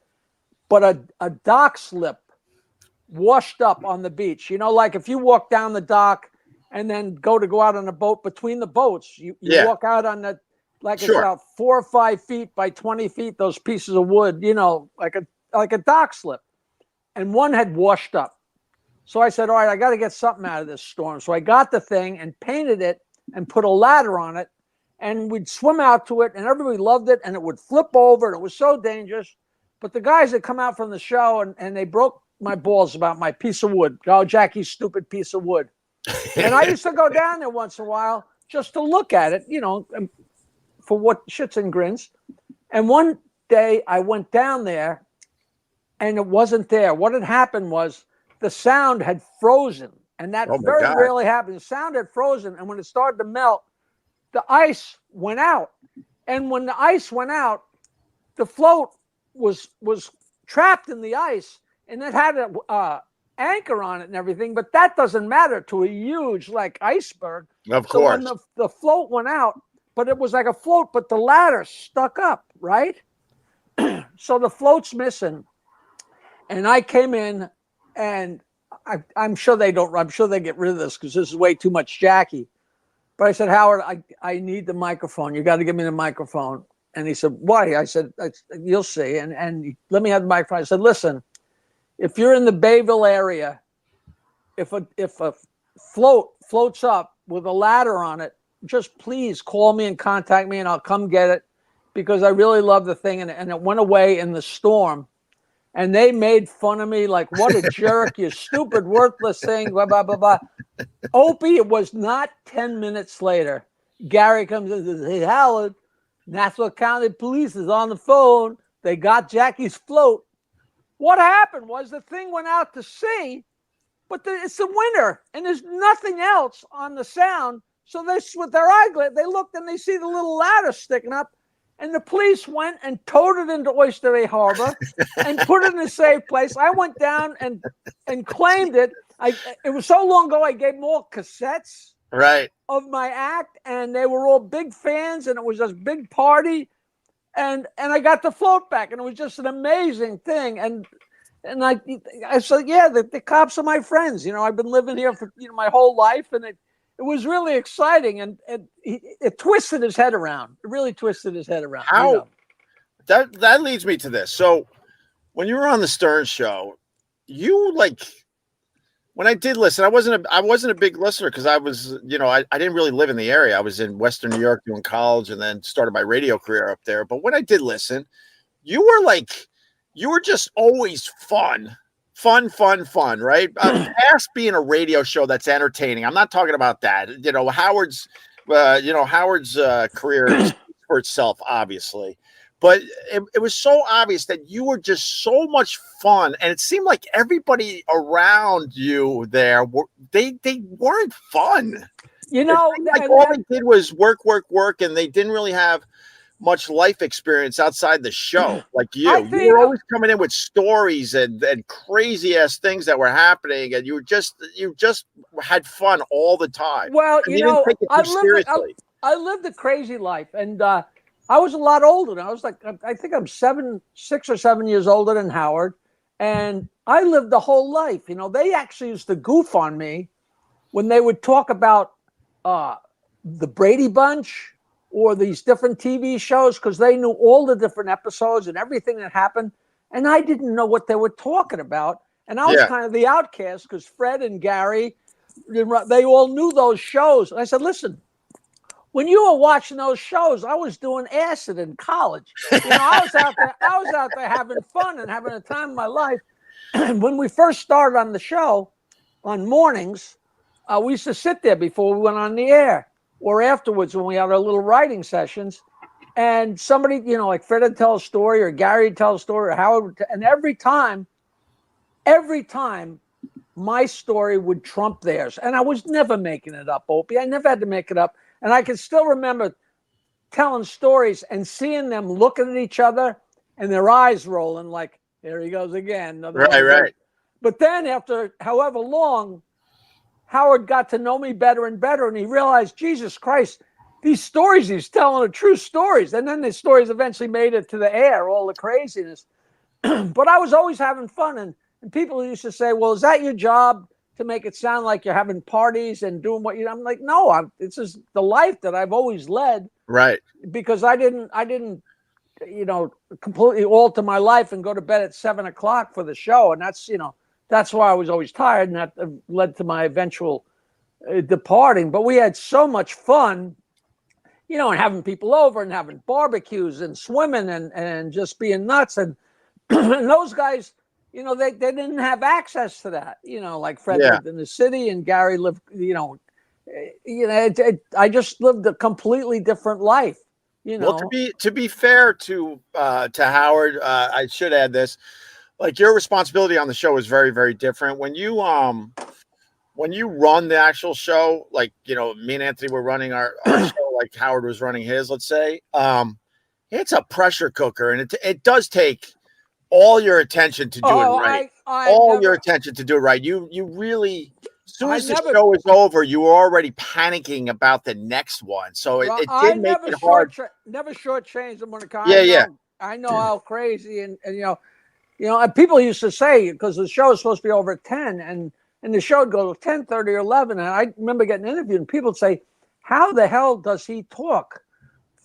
But a dock slip washed up on the beach. Like if you walk down the dock and then go out on a boat, between the boats, you walk out on the, like it's about 4 or 5 feet by 20 feet, those pieces of wood, like a dock slip. And one had washed up. So I said, all right, I got to get something out of this storm. So I got the thing and painted it and put a ladder on it, and we'd swim out to it, and everybody loved it, and it would flip over, and it was so dangerous. But the guys that come out from the show, and they broke my balls about my piece of wood. Oh, Jackie's stupid piece of wood. And I used to go down there once in a while just to look at it, for what shits and grins. And one day I went down there, and it wasn't there. What had happened was the sound had frozen, and that Oh my very God. rarely happens. The sound had frozen, and when it started to melt, the ice went out. And when the ice went out, the float was trapped in the ice, and it had a anchor on it and everything. But that doesn't matter to a huge like iceberg. Of So when course. the float went out, but it was like a float, but the ladder stuck up, right? So the float's missing, and I came in, and I'm sure they don't. I'm sure they get rid of this because this is way too much Jackie. But I said, Howard, I need the microphone. You got to give me the microphone. And he said, why? I said, you'll see. And let me have the microphone. I said, listen, if you're in the Bayville area, if a float floats up with a ladder on it, just please call me and contact me, and I'll come get it, because I really love the thing. And it went away in the storm. And they made fun of me like, what a jerk, you stupid, worthless thing, blah, blah, blah, blah. Opie, it was not 10 minutes later. Gary comes in and says, hey, Howard, Nassau County Police is on the phone. They got Jackie's float. What happened was the thing went out to sea, but it's the winter, and there's nothing else on the sound. So they, with their eyeglass, they looked and they see the little ladder sticking up. And the police went and towed it into Oyster Bay Harbor and put it in a safe place. I went down and claimed it. It was so long ago, I gave them all cassettes Right. of my act, and they were all big fans, and it was this big party. And I got the float back, and it was just an amazing thing. And I said, yeah, the cops are my friends. You know, I've been living here for my whole life, and it was really exciting, and it twisted his head around. It really twisted his head around. How that leads me to this. So when you were on the Stern Show, you like, when I did listen, I wasn't a big listener because I was, I didn't really live in the area. I was in Western New York doing college, and then started my radio career up there. But when I did listen, you were just always fun, right? Past being a radio show that's entertaining. I'm not talking about that. Howard's career is for itself, obviously. But it was so obvious that you were just so much fun, and it seemed like everybody around you there they weren't fun. Like all they did was work, and they didn't really have much life experience outside the show. Like you were always coming in with stories and crazy ass things that were happening, and you just had fun all the time. Well, and you didn't take it too seriously. I lived a crazy life, and I was a lot older. I was like, I think I'm 6 or 7 years older than Howard, and I lived the whole life. They actually used to goof on me when they would talk about the Brady Bunch or these different TV shows, because they knew all the different episodes and everything that happened, and I didn't know what they were talking about. And I was kind of the outcast because Fred and Gary, they all knew those shows. And I said, listen, when you were watching those shows, I was doing acid in college. I was out there having fun and having a time of my life. When we first started on the show on mornings, we used to sit there before we went on the air, or afterwards when we had our little writing sessions, and somebody, like Fred would tell a story, or Gary would tell a story, or Howard, and every time my story would trump theirs. And I was never making it up, Opie. I never had to make it up. And I can still remember telling stories and seeing them looking at each other and their eyes rolling like, here he goes again. Right. But then after however long, Howard got to know me better and better, and he realized, Jesus Christ, these stories he's telling are true stories. And then the stories eventually made it to the air, all the craziness. But I was always having fun, and people used to say, well, is that your job, to make it sound like you're having parties and doing what I'm like, no, this is the life that I've always led. Right. Because I didn't, completely alter my life and go to bed at 7 o'clock for the show. And that's why I was always tired, and that led to my eventual departing. But we had so much fun, and having people over and having barbecues and swimming and just being nuts. And, and those guys, they didn't have access to that, like Fred lived in the city and Gary lived, I just lived a completely different life, Well, to be fair to Howard, I should add this. like your responsibility on the show is very, very different. When you run the actual show, like, me and Anthony were running our show, like Howard was running his, let's say, it's a pressure cooker, and it does take all your attention to do it right. Your attention to do it right. You really, as soon as the show is over, you were already panicking about the next one. So it did make it hard. Never shortchanged them when it comes. Yeah. I know how crazy and and people used to say, because the show is supposed to be over at 10 and the show would go to 10:30 or 11. And I remember getting interviewed and people would say, how the hell does he talk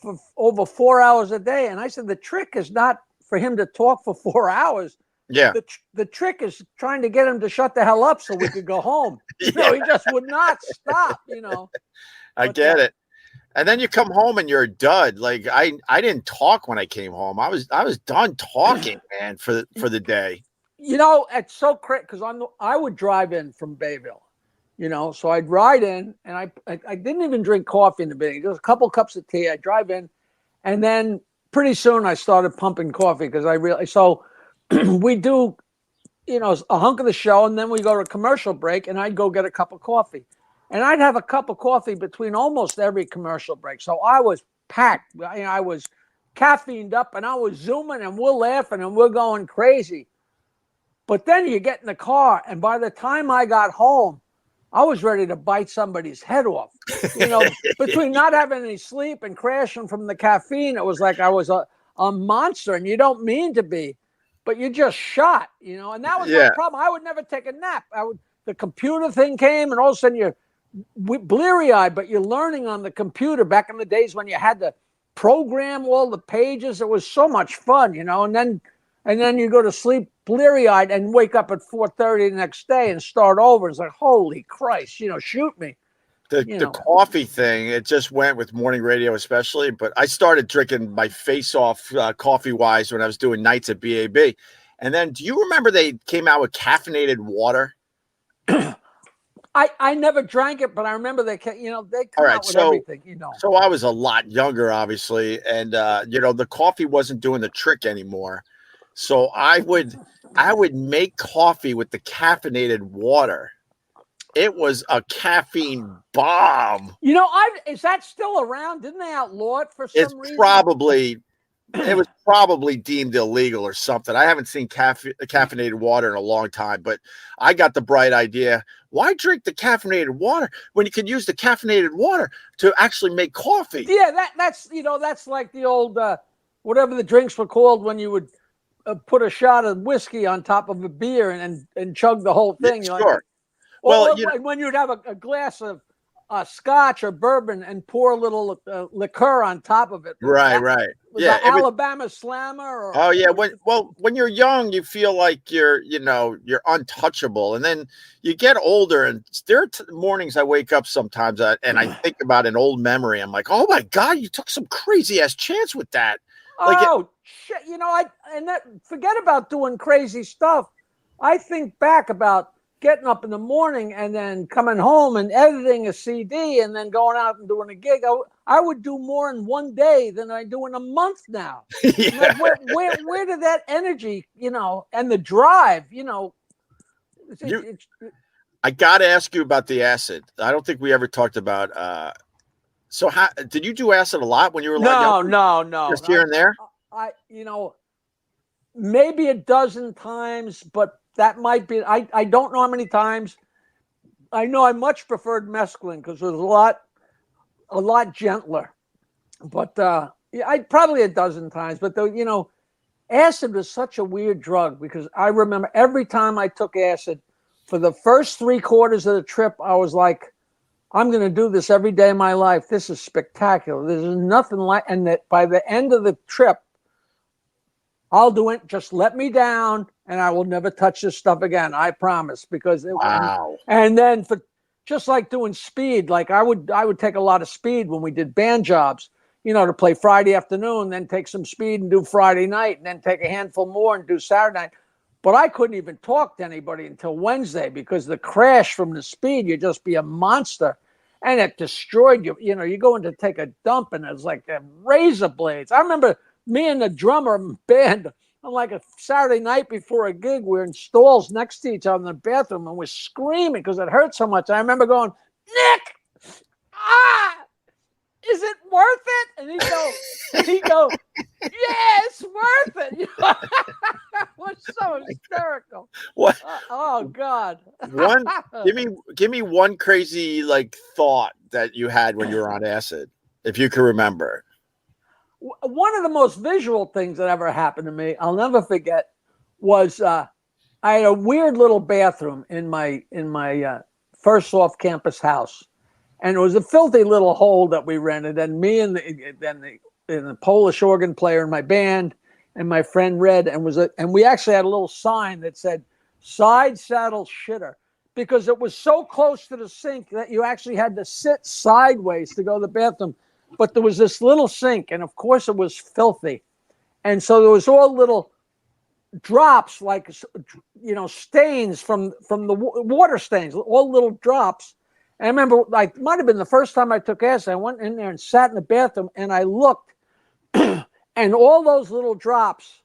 for over 4 hours a day? And I said, the trick is not for him to talk for 4 hours. Yeah. The trick is trying to get him to shut the hell up so we could go home. He just would not stop, I get it. And then you come home and you're a dud. Like I didn't talk when I came home. I was done talking, man, for the day. It's so crazy because I would drive in from Bayville, so I'd ride in and I didn't even drink coffee in the beginning. There was a couple cups of tea. I drive in, and then pretty soon I started pumping coffee because we do, a hunk of the show, and then we go to a commercial break, and I'd go get a cup of coffee. And I'd have a cup of coffee between almost every commercial break. So I was packed. I was caffeined up, and I was zooming, and we're laughing, and we're going crazy. But then you get in the car, and by the time I got home, I was ready to bite somebody's head off. Between not having any sleep and crashing from the caffeine, it was like I was a monster, and you don't mean to be, but you just shot, and that was my problem. I would never take a nap. The computer thing came, and all of a sudden you're bleary-eyed, but you're learning on the computer back in the days when you had to program all the pages. It was so much fun, and then you go to sleep bleary-eyed and wake up at 4:30 the next day and start over. It's like, holy Christ, shoot me. The coffee thing, it just went with morning radio especially, but I started drinking my face off coffee-wise when I was doing nights at BAB. And then do you remember they came out with caffeinated water? I never drank it, but I remember they come out with everything, So I was a lot younger, obviously, and the coffee wasn't doing the trick anymore. So I would make coffee with the caffeinated water. It was a caffeine bomb. Is that still around? Didn't they outlaw it for some reason? It was probably deemed illegal or something. I haven't seen caffeinated water in a long time, but I got the bright idea. Why drink the caffeinated water when you could use the caffeinated water to actually make coffee? Yeah, that's like the old whatever the drinks were called when you would put a shot of whiskey on top of a beer and chug the whole thing. Yeah, sure. When you'd have a glass of scotch or bourbon and pour a little liqueur on top of it. Right. Yeah, Alabama Slammer. When you're young, you feel like you're untouchable, and then you get older, and there are mornings I wake up sometimes and I think about an old memory. I'm like, oh my God, you took some crazy ass chance with that. Shit! Forget about doing crazy stuff. I think back about getting up in the morning and then coming home and editing a CD and then going out and doing a gig. I would do more in one day than I do in a month now. Yeah. Like, where did that energy, and the drive, I got to ask you about the acid. I don't think we ever talked about. So how did you do acid a lot when you were young? No. Just here and there? Maybe a dozen times, but that might be, I don't know how many times. I know I much preferred mescaline because it was a lot gentler. But I probably a dozen times. But acid was such a weird drug because I remember every time I took acid, for the first 3/4 of the trip, I was like, I'm going to do this every day of my life. This is spectacular. There's nothing like, and that by the end of the trip, I'll do it. Just let me down, and I will never touch this stuff again. I promise. Because wow. And then for just like doing speed, like I would take a lot of speed when we did band jobs, to play Friday afternoon, then take some speed and do Friday night, and then take a handful more and do Saturday night. But I couldn't even talk to anybody until Wednesday because the crash from the speed, you'd just be a monster, and it destroyed you. You go in to take a dump, and it's like razor blades. I remember me and the drummer band, on like a Saturday night before a gig. We're in stalls next to each other in the bathroom, and we're screaming because it hurt so much. I remember going, Nick, is it worth it? And he'd go, yeah, it's worth it. It was so hysterical. What? Oh God. One, give me one crazy like thought that you had when you were on acid, if you can remember. One of the most visual things that ever happened to me, I'll never forget, was I had a weird little bathroom in my first off-campus house, and it was a filthy little hole that we rented. And me and the Polish organ player in my band and my friend Red, and we actually had a little sign that said "Side Saddle Shitter," because it was so close to the sink that you actually had to sit sideways to go to the bathroom. But there was this little sink, and of course it was filthy. And so there was all little drops, like, stains from the water stains, all little drops. And I remember, like, might have been the first time I took acid. I went in there and sat in the bathroom, and I looked, and all those little drops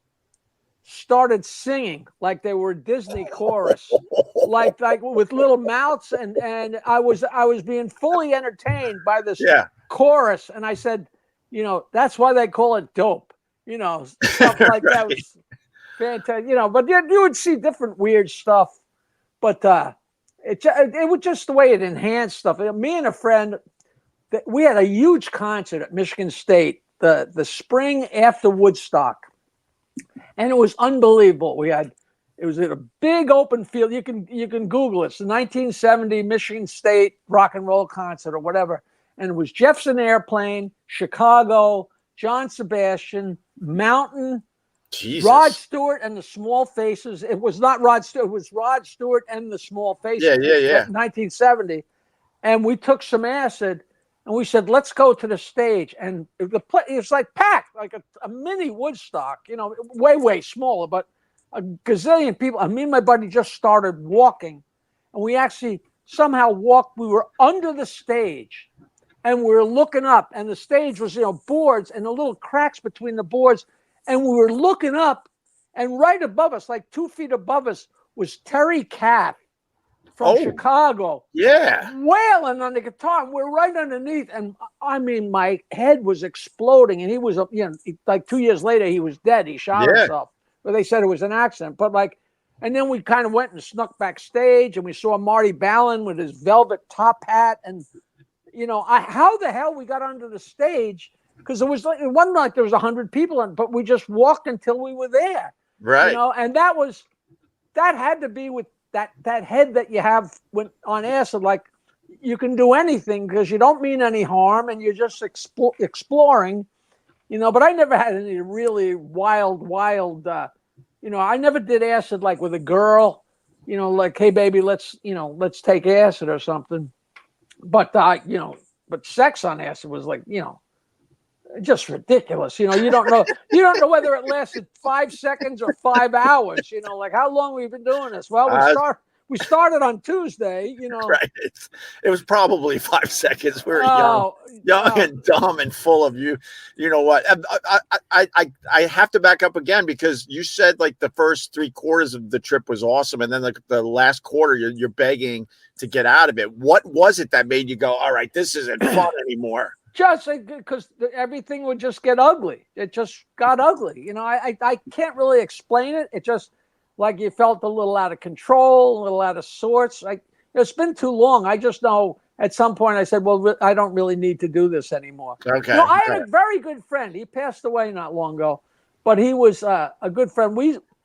started singing like they were Disney chorus, like with little mouths, and I was being fully entertained by this chorus. And I said, that's why they call it dope, stuff like that was fantastic, but you would see different weird stuff, but it was just the way it enhanced stuff. Me and a friend, we had a huge concert at Michigan State the spring after Woodstock, and it was unbelievable. It was at a big open field. You can Google it. It's the 1970 Michigan State rock and roll concert or whatever. And it was Jefferson Airplane, Chicago, John Sebastian, Mountain, Jesus. Rod Stewart and the Small Faces. It was not Rod Stewart. It was Rod Stewart and the Small Faces. Yeah. 1970. And we took some acid, and we said, let's go to the stage. And it was like packed, like a mini Woodstock, way, way smaller, but a gazillion people. And me and my buddy just started walking, and we actually somehow walked. We were under the stage, and we were looking up, and the stage was, boards and the little cracks between the boards. And we were looking up, and right above us, like 2 feet above us, was Terry Kath from Chicago. Yeah. Wailing on the guitar. And we're right underneath. And I mean, my head was exploding. And he was, like 2 years later, he was dead. He shot himself. But they said it was an accident. But and then we kind of went and snuck backstage, and we saw Marty Ballin with his velvet top hat. And, how the hell we got under the stage? Because it wasn't like there was 100 people but we just walked until we were there. Right. And that had to be with that head that you have when on acid. Like, you can do anything because you don't mean any harm, and you're just exploring, but I never had any really wild, I never did acid like with a girl, like, hey baby, let's take acid or something. But, but sex on acid was like, just ridiculous. You don't know whether it lasted 5 seconds or 5 hours, like, how long we've been doing this. Well, we started on Tuesday, Right. It was probably 5 seconds. We were young and dumb and full of you. You know what? I have to back up again, because you said like the first 3/4 of the trip was awesome, and then the last quarter you're begging to get out of it. What was it that made you go, all right, this isn't fun anymore? Just because everything would just get ugly. It just got ugly. I can't really explain it. It just, like, you felt a little out of control, a little out of sorts. It's been too long. I just know at some point I said, well, I don't really need to do this anymore. Okay. I had a very good friend. He passed away not long ago, but he was a good friend.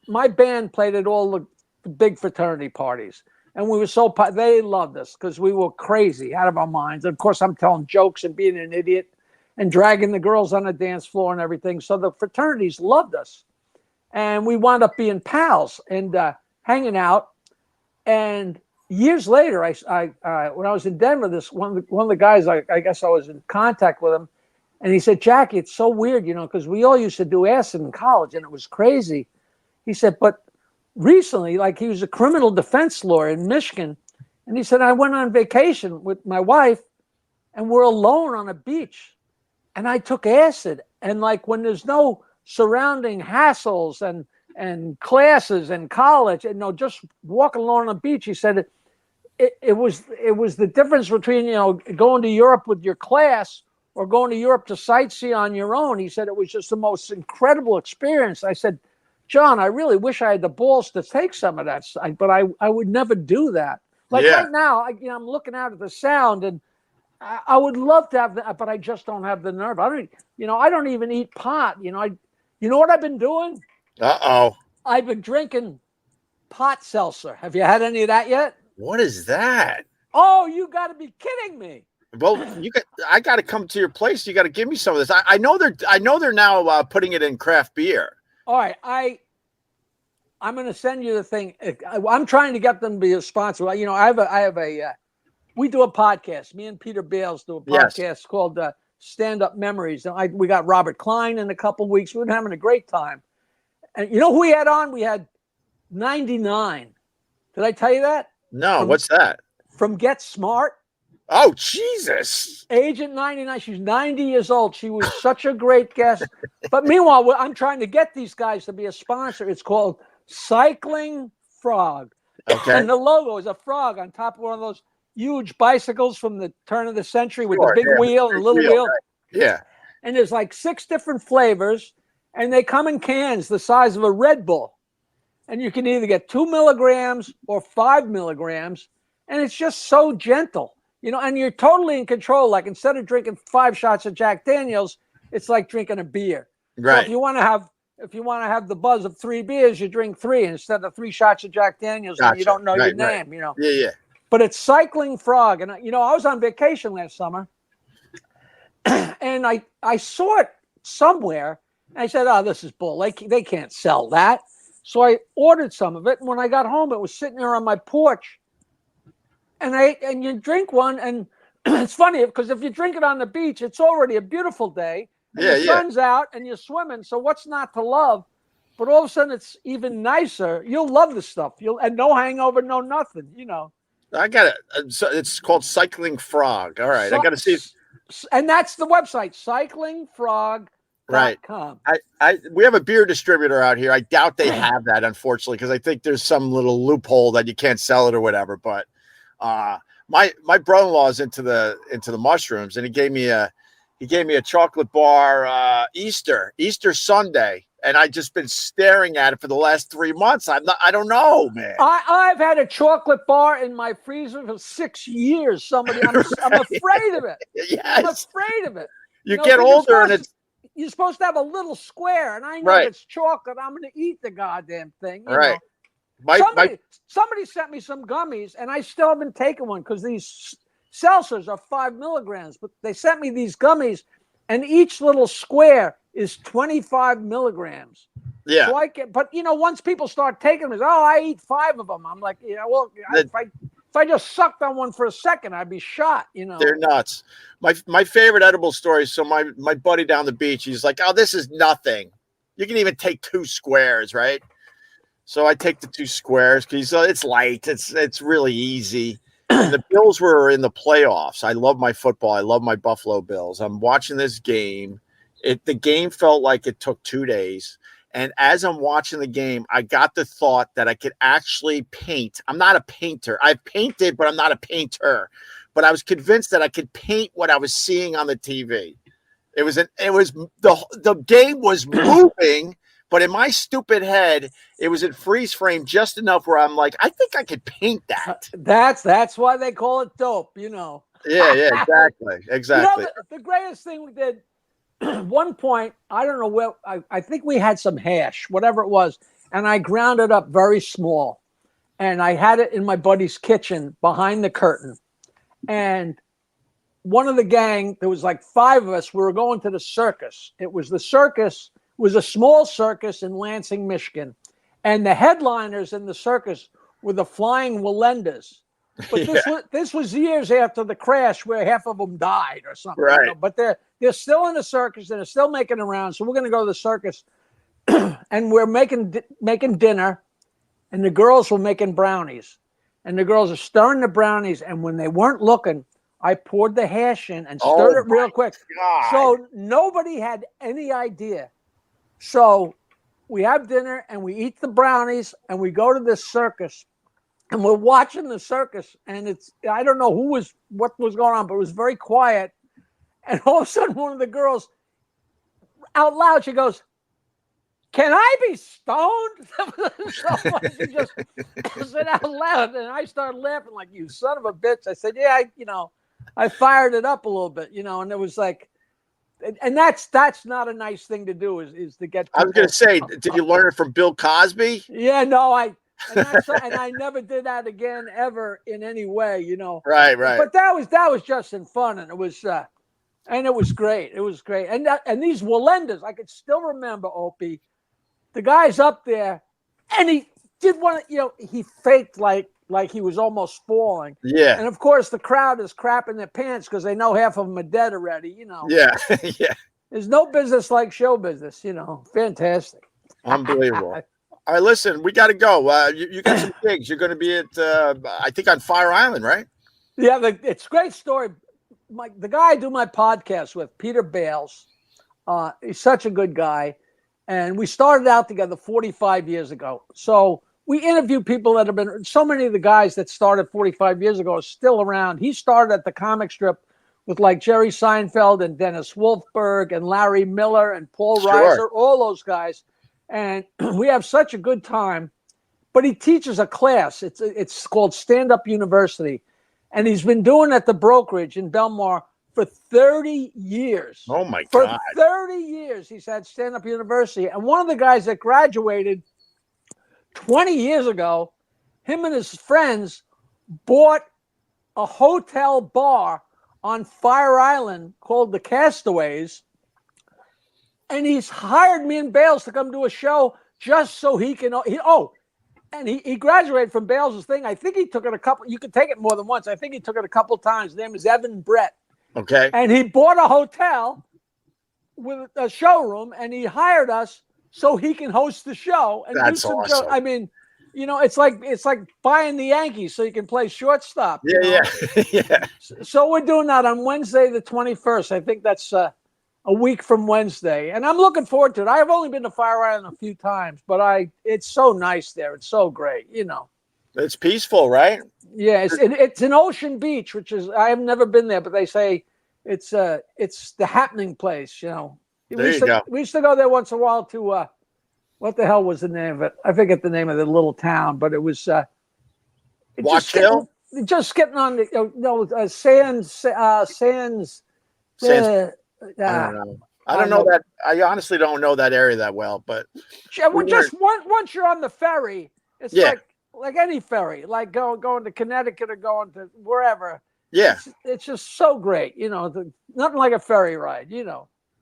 My band played at all the big fraternity parties. And we were they loved us because we were crazy, out of our minds. And of course, I'm telling jokes and being an idiot and dragging the girls on the dance floor and everything. So the fraternities loved us. And we wound up being pals and hanging out. And years later, when I was in Denver, one of the guys, I guess I was in contact with him. And he said, Jackie, it's so weird, because we all used to do acid in college, and it was crazy. He said, but recently, like, he was a criminal defense lawyer in Michigan, and he said, I went on vacation with my wife, and we're alone on a beach, and I took acid, and like, when there's no surrounding hassles and and classes and college, and just walking along the beach. He said it was the difference between going to Europe with your class or going to Europe to sightsee on your own. He said it was just the most incredible experience. I said, John, I really wish I had the balls to take some of that, but I would never do that. Like right now, I'm looking out at the Sound, and I would love to have that, but I just don't have the nerve. I don't even eat pot. You know what I've been doing? I've been drinking pot seltzer. Have you had any of that yet? What is that? Oh, you got to be kidding me. Well, I got to come to your place. You got to give me some of this. I know they're now putting it in craft beer. All right, I'm going to send you the thing. I'm trying to get them to be a sponsor. I have a we do a podcast. Me and Peter Bales do a podcast called Stand Up Memories. And we got Robert Klein in a couple of weeks. We've been having a great time. And you know who we had on? We had 99. Did I tell you that? No, what's that? From Get Smart. Oh, Jesus. Agent 99. She's 90 years old. She was such a great guest. But meanwhile, I'm trying to get these guys to be a sponsor. It's called Cycling Frog. Okay. And the logo is a frog on top of one of those huge bicycles from the turn of the century with the big wheel and the little wheel. Right. Yeah. And there's like 6 different flavors, and they come in cans the size of a Red Bull. And you can either get 2 milligrams or 5 milligrams. And it's just so gentle. And you're totally in control. Like instead of drinking 5 shots of Jack Daniels, it's like drinking a beer. Right. So if you want to have the buzz of 3 beers, you drink 3 instead of 3 shots of Jack Daniels. Gotcha. And you don't know your name. Yeah. But it's Cycling Frog, and I was on vacation last summer, and I saw it somewhere. And I said, "Oh, this is bull. They can't sell that." So I ordered some of it, and when I got home, it was sitting there on my porch. And you drink one, and it's funny because if you drink it on the beach, it's already a beautiful day. And the sun's out, and you're swimming. So what's not to love? But all of a sudden, it's even nicer. You'll love the stuff. And no hangover, no nothing. I got it. So it's called Cycling Frog. All right, I got to see. And that's the website, cyclingfrog.com. Right. We have a beer distributor out here. I doubt they have that, unfortunately, because I think there's some little loophole that you can't sell it or whatever. But my brother-in-law is into the mushrooms, and he gave me a chocolate bar Easter Sunday. And I've just been staring at it for the last 3 months. I don't know, man. I've had a chocolate bar in my freezer for 6 years. I'm afraid of it. Yes. I'm afraid of it. You get older and you're supposed to have a little square. And I know it's chocolate. I'm going to eat the goddamn thing. You know? Somebody sent me some gummies, and I still haven't taken one because these seltzers are 5 milligrams. But they sent me these gummies, and each little square is 25 milligrams. Yeah. So but once people start taking them, I eat 5 of them. I'm like, if I just sucked on one for a second, I'd be shot. They're nuts. My favorite edible story. So my buddy down the beach, he's like, "Oh, this is nothing. You can even take 2 squares, right?" So I take the 2 squares because it's light. It's really easy. And the Bills were in the playoffs. I love my football. I love my Buffalo Bills. I'm watching this game. The game felt like it took 2 days. And as I'm watching the game, I got the thought that I could actually paint. I'm not a painter. I've painted, but I'm not a painter. But I was convinced that I could paint what I was seeing on the TV. The game was moving, but in my stupid head, it was in freeze frame just enough where I'm like, I think I could paint that. That's why they call it dope, Yeah, exactly. The greatest thing we did. One point, I don't know where, I think we had some hash, whatever it was, and I ground it up very small. And I had it in my buddy's kitchen behind the curtain. And one of the gang, there was like 5 of us, we were going to the circus. It was a small circus in Lansing, Michigan. And the headliners in the circus were the Flying Wallendas. But this was years after the crash where half of them died or something. Right. But they're still in the circus and they're still making around. So we're going to go to the circus and we're making dinner, and the girls were making brownies, and the girls are stirring the brownies. And when they weren't looking, I poured the hash in and stirred it real quick. God. So nobody had any idea. So we have dinner and we eat the brownies and we go to this circus and we're watching the circus and I don't know what was going on, but it was very quiet. And all of a sudden one of the girls out loud, she goes, "Can I be stoned?" So she just said out loud, and I started laughing like, "You son of a bitch." I said, "Yeah, I fired it up a little bit, and it was like, and that's not a nice thing to do is to get people. I was going to say, did you learn it from Bill Cosby? Yeah, no, and I never did that again ever in any way, Right. But that was just in fun, and it was great. It was great. And these Wallendas, I could still remember, Opie, the guy's up there, and he did he faked like he was almost falling. Yeah. And of course, the crowd is crapping their pants because they know half of them are dead already, Yeah. Yeah. There's no business like show business, Fantastic. Unbelievable. All right, listen, we got to go. You got some gigs. You're going to be at, I think, on Fire Island, right? Yeah, it's a great story. The guy I do my podcast with, Peter Bales, he's such a good guy. And we started out together 45 years ago. So we interview people that have been, so many of the guys that started 45 years ago are still around. He started at the comic strip with like Jerry Seinfeld and Dennis Wolfberg and Larry Miller and Paul Reiser, all those guys. And we have such a good time. But he teaches a class. It's called Stand Up University. And he's been doing it at the brokerage in Belmar for 30 years. Oh, my God. For 30 years, he's had Stand Up University. And one of the guys that graduated 20 years ago, him and his friends bought a hotel bar on Fire Island called the Castaways. And he's hired me and Bales to come do a show just so he can. And he graduated from Bales' thing. I think he took it you could take it more than once. I think he took it a couple times. His name is Evan Brett. Okay. And he bought a hotel with a showroom, and he hired us so he can host the show. And that's awesome. I mean, it's like buying the Yankees so you can play shortstop. Yeah. So we're doing that on Wednesday, the 21st. I think that's a week from Wednesday, and I'm looking forward to it. I've only been to Fire Island a few times, but it's so nice there. It's so great, It's peaceful, right? Yeah, it's an Ocean Beach, which is I have never been there, but they say it's the happening place. We used to go there once in a while to what the hell was the name of it? I forget the name of the little town, but it was Watch Hill. Just getting on the Sands. I don't know that. I honestly don't know that area that well, but once you're on the ferry, it's like any ferry, like going to Connecticut or going to wherever. Yeah, it's just so great, nothing like a ferry ride,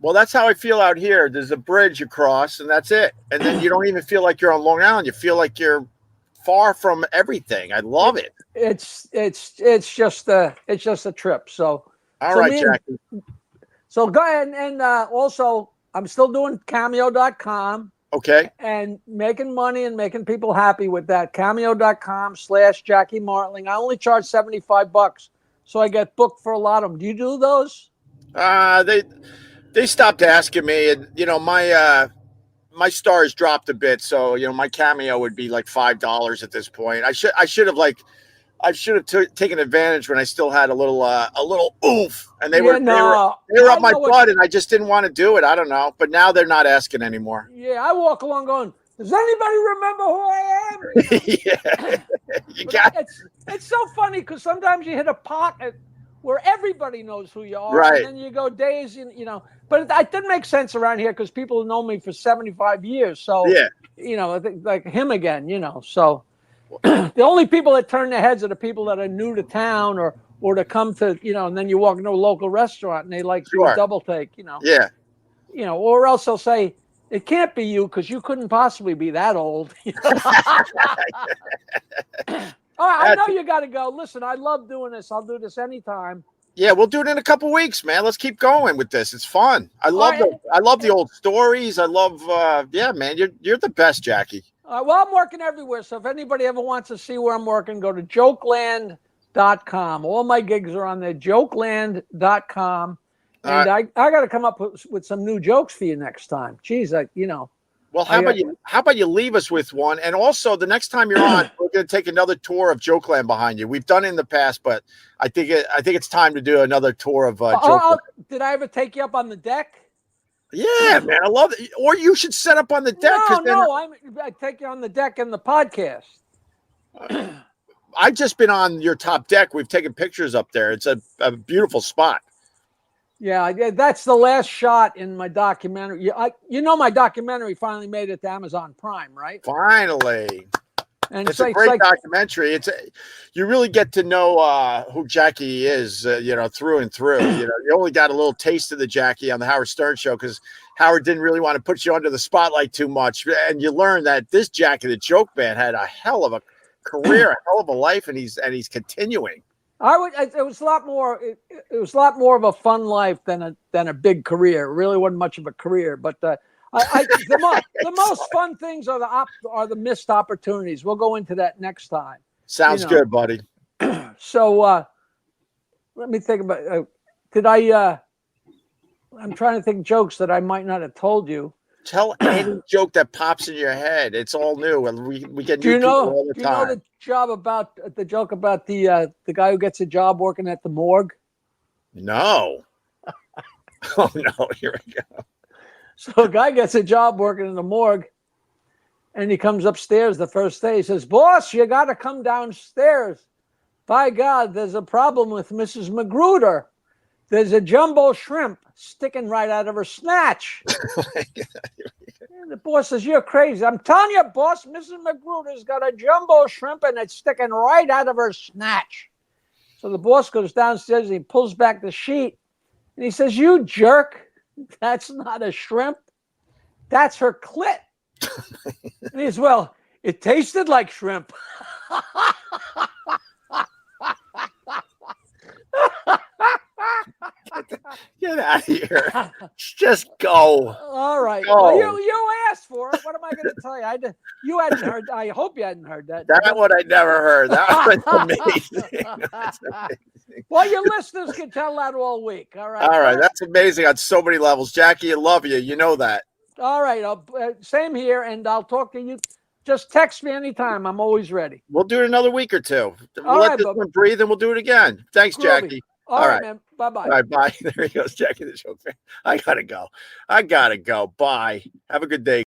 Well, that's how I feel out here. There's a bridge you cross, and that's it. And then you don't even feel like you're on Long Island. You feel like you're far from everything. I love it. It's just a trip. So all right, Jackie. So go ahead and also I'm still doing cameo.com. Okay. And making money and making people happy with that. Cameo.com/Jackie Martling. I only charge $75, so I get booked for a lot of them. Do you do those? They stopped asking me, and my stars dropped a bit, so my Cameo would be like $5 at this point. I should have taken advantage when I still had a little oomph, and they were up my butt, and I just didn't want to do it. I don't know, but now they're not asking anymore. Yeah, I walk along going, does anybody remember who I am? Yeah, it's so funny because sometimes you hit a pocket where everybody knows who you are, right? And then you go days, But it didn't make sense around here because people know me for 75 years. So I think like him again, So. The only people that turn their heads are the people that are new to town or to come to, and then you walk into a local restaurant and they do a double take, Yeah. Or else they'll say, it can't be you because you couldn't possibly be that old. All right, I know you got to go. Listen, I love doing this. I'll do this anytime. Yeah, we'll do it in a couple weeks, man. Let's keep going with this. It's fun. I love the old stories. I love, man. You're the best, Jackie. Well, I'm working everywhere. So if anybody ever wants to see where I'm working, go to jokeland.com. All my gigs are on there, jokeland.com. And I got to come up with some new jokes for you next time. Jeez, Well, how about you leave us with one? And also, the next time you're on, we're going to take another tour of Jokeland behind you. We've done it in the past, but I think it's time to do another tour of Jokeland. Did I ever take you up on the deck? Yeah, man, I love it. Or you should set up on the deck. I take you on the deck in the podcast. I've just been on your top deck. We've taken pictures up there. It's a beautiful spot. Yeah, that's the last shot in my documentary. My documentary finally made it to Amazon Prime, right? Finally. And it's a great documentary. You really get to know who Jackie is, through and through. You only got a little taste of the Jackie on the Howard Stern show because Howard didn't really want to put you under the spotlight too much. And you learn that this Jackie, the joke man, had a hell of a career, a hell of a life, and he's continuing. It was a lot more. It was a lot more of a fun life than a big career. It really wasn't much of a career, but the most fun things are the missed opportunities. We'll go into that next time. Sounds good, buddy. So let me think about. I'm trying to think jokes that I might not have told you. Tell any joke that pops in your head. It's all new, and we get new people all the time. Do you know the joke about the guy who gets a job working at the morgue? No. Oh no! Here we go. So a guy gets a job working in the morgue, and he comes upstairs the first day. He says, "Boss, you got to come downstairs. By God, there's a problem with Mrs. Magruder. There's a jumbo shrimp sticking right out of her snatch." And the boss says, "You're crazy. I'm telling you, boss, Mrs. Magruder's got a jumbo shrimp and it's sticking right out of her snatch." So the boss goes downstairs and he pulls back the sheet and he says, "You jerk, that's not a shrimp. That's her clit." And he says, "Well, it tasted like shrimp." Get out of here. Just go. All right. Go. Well, you asked for it. What am I going to tell you? You hadn't heard. I hope you hadn't heard that. That one I never heard. That was amazing. That's amazing. Well, your listeners can tell that all week. All right. All right. That's amazing on so many levels. Jackie, I love you. You know that. All right. Same here. And I'll talk to you. Just text me anytime. I'm always ready. We'll do it another week or two. All let right, this one breathe and we'll do it again. Thanks, Groovy. Jackie. All right, man. Bye-bye. All right, bye. There he goes, Jackie the joke man. I gotta go. Bye. Have a good day.